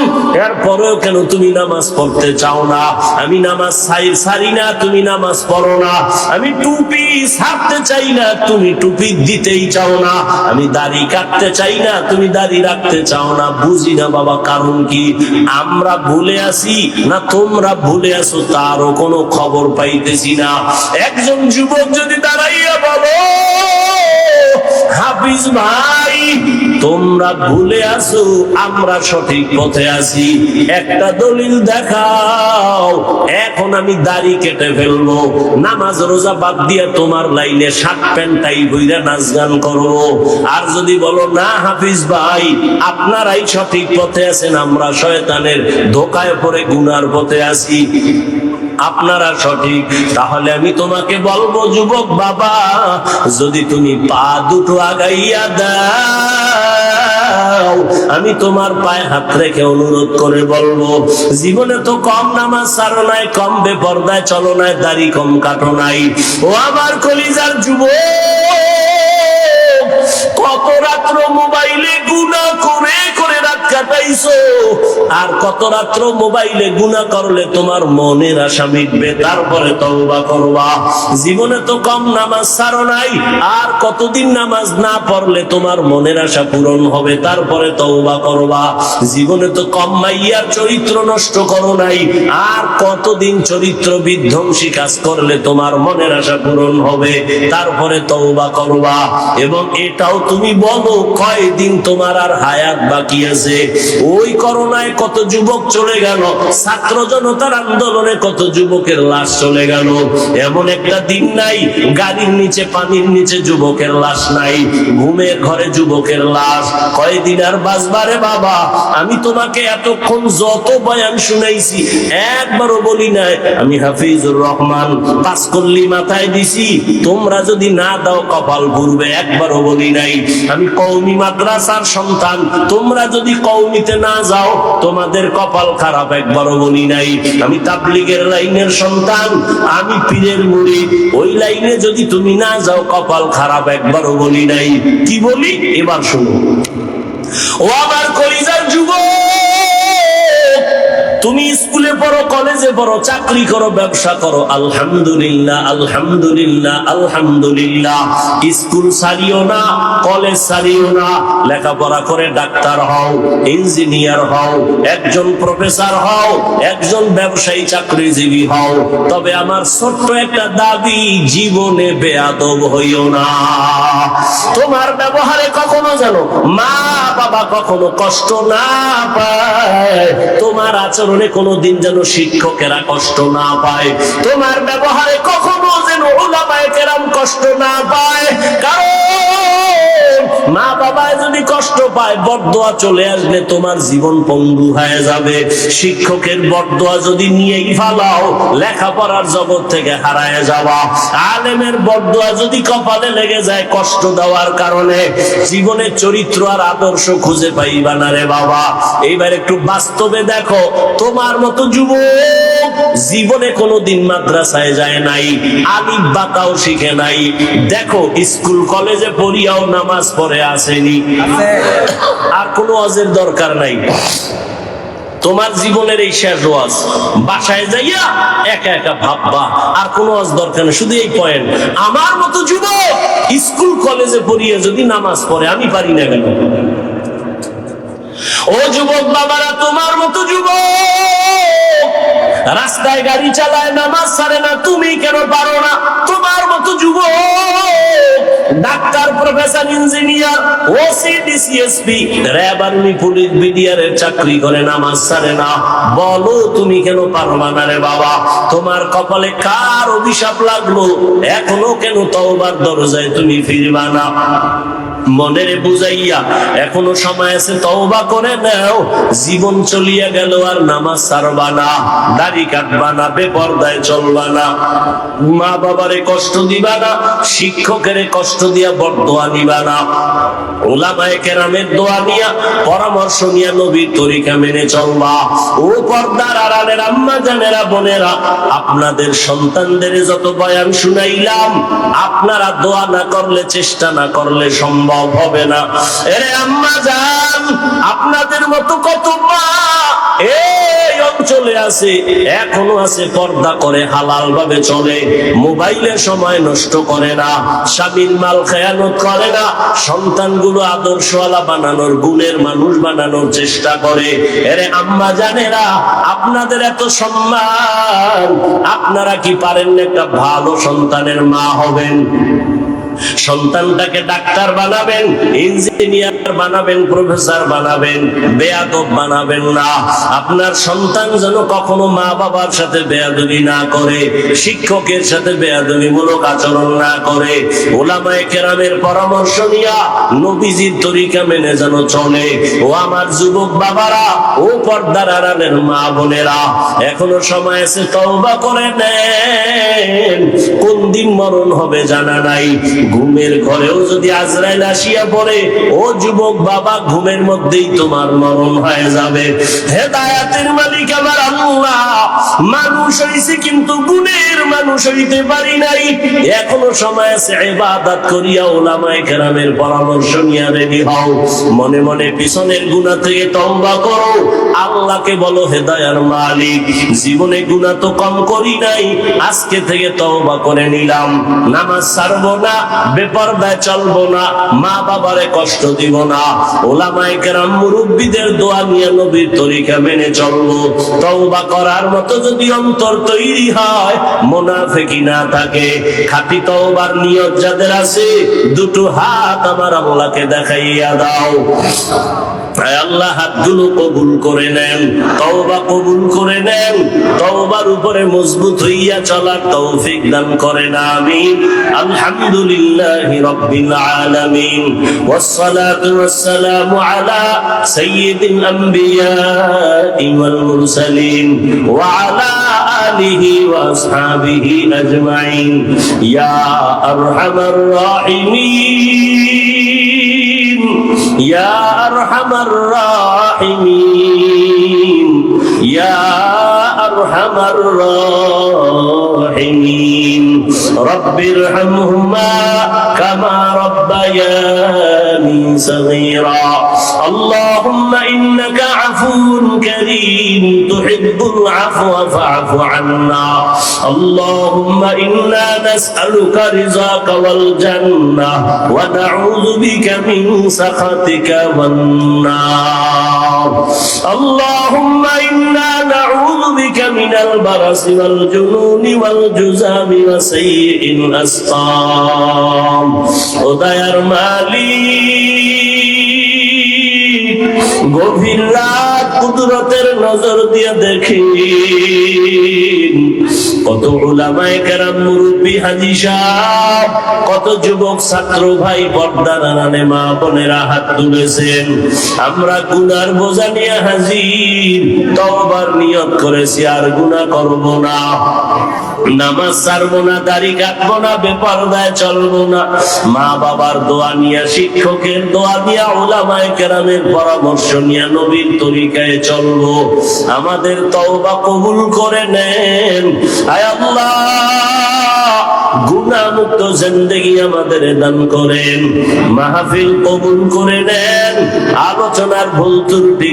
এরপরেও কেন তুমি নামাজ পড়তে চাও না? আমি নামাজ সারি না, তুমি নামাজ পড়ো না। আমি টুপি ছাড়তে চাই না, তুমি টুপি দিতেই চাও না। আমি দাড়ি কাটতে চাই না, তুমি দাড়ি রাখতে চাও না। বুঝি না বাবা, কারণ কি? আমরা ভুলে আছি না তোমরা ভুলে আছো, তারও কোনো খবর পাইতেছি না। একজন যুবক যদি দাঁড়াইয়া বলো, হাফিজ ভাই তোমরা ভুলে আছো, আমরা সঠিক পথে আছি, একটা দলিল দেখাও। এখন আমি দাড়ি কেটে ফেলবো, নামাজ রোজা বাদ দিয়ে তোমার লাইনে শার্ট প্যান্ট টাই বইরা নাচ গান করবো। আর যদি বলো না হাফিজ ভাই আপনারাই সঠিক পথে আছেন, আমরা শয়তানের ধোকায় পড়ে গুনার পথে আছি, আপনারা সঠিক, তাহলে আমি তোমাকে বলবো যুবক বাবা, যদি তুমি পা দুটো আগাইয়া দাও, আমি তোমার পায়ে হাত রেখে অনুরোধ করে বলবো, জীবনে তো কম নামাজ ছাড়ো নাই, কম বেপরদায় চলো নাই, দাড়ি কম কাটো নাই। ও আমার কলিজার যুবক, কত রাত্র মোবাইলে গুনাহ করে করে রাত কাটাইছো, আর কত রাত্র মোবাইলে গুনাহ করলে তোমার মনের আশা মিটবে, তারপরে তওবা করবা। জীবনে তো কম নামাজ ছাড়ো নাই, আর কতদিন নামাজ না পড়লে তোমার মনের আশা পূরণ হবে, তারপরে তওবা করবা। জীবনে তো কম মাইয়ার চরিত্র নষ্ট করো নাই, আর কতদিন চরিত্র বিধ্বংসী কাজ করলে তোমার মনের আশা পূরণ হবে, তারপরে তওবা করবা। এবং এটাও তুমি বলো কয়দিন তোমার আর হায়াত বাকি আছে। ওই করোনায় কত যুবক চলে গেল, ছাত্র জনতার আন্দোলনে কত যুবকের লাশ চলে গেল। এমন একটা দিন নাই গাড়ির নিচে পানির নিচে যুবকের লাশ নাই, ঘুমের ঘরে যুবকের লাশ। কয়দিন আর বাঁচবারে বাবা? আমি তোমাকে এতক্ষণ যত বয়ান শুনাইছি একবারও বলি নাই আমি হাফিজুর রহমান পাঁচকল্লি মাথায় দিছি, তোমরা যদি না দাও কপাল ঘুরবে, একবারও বলি নাই। আমি কওমি মাদ্রাসার সন্তান, তোমরা যদি কওমিতে না যাও তোমাদের কপাল খারাপ, একবারও বলি নাই। আমি তাবলীগের লাইনের সন্তান, আমি পীরের মুরিদ, ওই লাইনে যদি তুমি না যাও কপাল খারাপ, একবারও বলি নাই। কি বলি এবার শুনো। ও আমার কলিজার যুবক, তুমি স্কুলে পড়ো, কলেজে পড়ো, চাকরি করো, ব্যবসা করো, আলহামদুলিল্লাহ আলহামদুলিল্লাহ আলহামদুলিল্লাহ। স্কুল ছাড়িও না, কলেজ ছাড়িও না, লেখাপড়া করে ডাক্তার হও, ইঞ্জিনিয়ার হও, একজন প্রফেসর হও, একজন ব্যবসায়ী চাকরিজীবী হও। তবে আমার ছোট্ট একটা দাবি, জীবনে বেয়াদব হইও না। তোমার ব্যবহারে কখনো যেন মা বাবা কখনো কষ্ট না পায়, তোমার আচরণ আচরণে কোনোদিন যেন শিক্ষকেরা কষ্ট না পায়, তোমার ব্যবহারে কখনো যেন উলামায়ে কেরাম কষ্ট না পায়। কারণ মা বাবা যদি কষ্ট পায়, বদদোয়া চলে আসলে তোমার জীবন পঙ্গু হয়ে যাবে। শিক্ষকের বদদোয়া যদি নিয়েই ফালাও, লেখাপড়ার জগৎ থেকে হারায় যাবা। আলেমের বদদোয়া যদি কপালে লেগে যায় কষ্ট দেওয়ার কারণে, জীবনের চরিত্র আর আদর্শ খুঁজে পাইবা না রে বাবা। এইবার একটু বাস্তবে দেখো, তোমার মতো যুবক জীবনে কোনোদিন মাদ্রাসায় যায় নাই, আলিফ বা তাও শিখে নাই। দেখো স্কুল কলেজে পড়িয়াও নামাজ পড়ে আসেনি, আর কোনো ওয়াজের দরকার নাই। তোমার জীবনের এই শেষ ওয়াজ, বাসায় যাইয়া একা একা ভাববা, আর কোনো ওয়াজ দরকার নেই। শুধু এই পয়েন্ট, আমার মতো যুবক স্কুল কলেজে পড়িয়ে যদি নামাজ পড়ে, আমি পারি না কেন? ও যুবক বাবারা, তোমার মতো যুবক রাস্তায় গাড়ি চালায়, নামাজ ছাড়ে না, তুমি কেন পারো না? তোমার মতো যুবক doctor, professor, engineer, OC, DC SP, RAB, army, police, BDR এর চাকরি করে, নামাজ ছাড়ে না, বলো তুমি কেন পারবা না রে বাবা? তোমার কপালে কার অভিশাপ লাগলো? এখনো কেন তওবার দরজায় তুমি ফিরবা না? মনেরে বুঝাইয়া এখনো সময় আছে, তওবা করে নাও। জীবন চলিয়া গেল, আর নামাজ ছাড়বা না, দাড়ি কাটবা না, বেপরদায় চলবা না, মা বাবারে কষ্ট দিবা না, শিক্ষকের কষ্ট দিয়া বদদোয়া নিবা না, উলামায়ে কেরামের দোয়া নিয়া, পরামর্শ নিয়া নবীর তরিকা মেনে চলবা। ও পর্দার আড়ালের আম্মা জানেরা, বোনেরা, আপনাদের সন্তানদের যত বয়ান শুনাইলাম, আপনারা দোয়া না করলে, চেষ্টা না করলে সম্ভব হবে না। এরে আম্মা জান, আপনাদের মতো কত মা এই অঞ্চলে আছে, এখনো আছে, পর্দা করে, হালাল ভাবে চলে, মোবাইলে সময় নষ্ট করে না, স্বামীর মাল খেয়ানত করে না, সন্তানগুলো আদর্শওয়ালা বানানোর, গুণের মানুষ বানানোর চেষ্টা করে। এরে আম্মা জানেরা, আপনাদের এত সম্মান, আপনারা কি পারেন না একটা ভালো সন্তানের মা হবেন? সন্তানটাকে ডাক্তার বানাবেন, ইঞ্জিনিয়ার বানাবেন, প্রফেসর বানাবেন, বেয়াদব বানাবেন না। আপনার সন্তান যেন কখনো মা বাবার সাথে বেয়াদবি না করে, শিক্ষকের সাথে বেয়াদবিমূলক আচরণ না করে, উলামায়ে কেরামের পরামর্শ নিয়া নবীজির তরিকা মেনে যেন চলে। ও আমার যুবক বাবারা, ও পর্দার আড়ালের মা বোনেরা, এখনো সময় আছে, তওবা করে নেন। কোন দিন মরণ হবে জানা নাই। ঘুমের ঘরেও যদি আজরাইল আসিয়া পড়ে, ও যুবক বাবা, ঘুমের মধ্যেই তোমার মরণ হয়ে যাবে। হেদায়েতের মালিক আমার আল্লাহ। মানুষ হইছে কিন্তু গুণের মানুষ হইতে পারি নাই। এখনো সময় আছে, ইবাদত করিয়া উলামায়ে কেরামের পরামর্শ নিয়ে রেডি হও। মনে মনে পিছনের গুনাহ থেকে তওবা করো, আল্লাহকে বলো, হেদায়ার মালিক, জীবনে গুনাহ তো কম করি নাই, আজকে থেকে তওবা করে নিলাম, নামাজ ছাড়বো না, বেপরদায় চলবো না, মা বাবারে কষ্ট দিব না, উলামায়ে কেরাম মুরব্বিদের দোয়া নিয়ে নবীর তরিকা মেনে চলবো। তওবা করার মতো যদি অন্তর তৈরি হয়, মুনাফিকি না থাকে, খাঁটি তওবার নিয়ত যাদের আছে, দুটো হাত আমার আল্লাহকে দেখাইয়া দাও। আল্লাহ হাতগুলো কবুল করে নেন, তওবা কবুল করে নেন, তওবার উপরে মজবুত হইয়া চলার তৌফিক দান করেন, আমিন। আলহামদুলিল্লাহি রাব্বিল আলামিন, ওয়াসসালাতু ওয়াসসালামু আলা সাইয়্যিদিল আমবিয়া ওয়াল মুরসালিন ওয়া আলা আলিহি ওয়া আসহাবিহি আজমাইন, ইয়া আরহামার রাহিমিন, ইয়া আরহামার রাহিমিন, ইয়া আরহামার রাহিমিন। রব্বিরহামহুমা কামা রব্বায়ানি সগীরা। আল্লাহুম্মা ইন্নাকা আফুউন কারীম তুহিব্বুল আফওয়া ফা'ফু আন্না। আল্লাহুম্মা ইন্না নাসআলুকা রিযাকা ওয়াল জান্নাহ ওয়া নাউযু বিকা মিন সাখাতিকা ওয়ান নার। আল্লাহুম্মা ইন্না নাউযু বিকা মিনাল বারাসি ওয়াল জুনুনি ওয়াল জুযামি ওয়া সাইয়্যিল আসকাম। ও দয়ার মালিক, গভীর রাত কুদরতের নজর দিয়ে দেখি কত উলামায়ে কেরাম, মুরব্বী, হাজী সাহেব, কত যুবক ছাত্র ভাই, পর্দার আড়ালে মা বোনেরা হাত তুলেছেন। আমরা গুনার বোঝা নিয়ে হাজির, তওবার নিয়ত করেছি আর গুনাহ করব না, নামাজ ছাড়বো না, দাড়ি কাটবো না, বেপরদায় চলবো না, মা বাবার দোয়া নিয়ে, শিক্ষকের দোয়া নিয়ে, উলামায়ে কেরামের পরামর্শ নিয়ে নবীর তরিকায় চলবো। আমাদের তওবা কবুল করে নেন আয় আল্লাহ, গুনাহ মুক্ত জিন্দেগি আমাদের দান করেন, মাহফিল কবুল করে নেন, আলোচনার ভুল ত্রুটি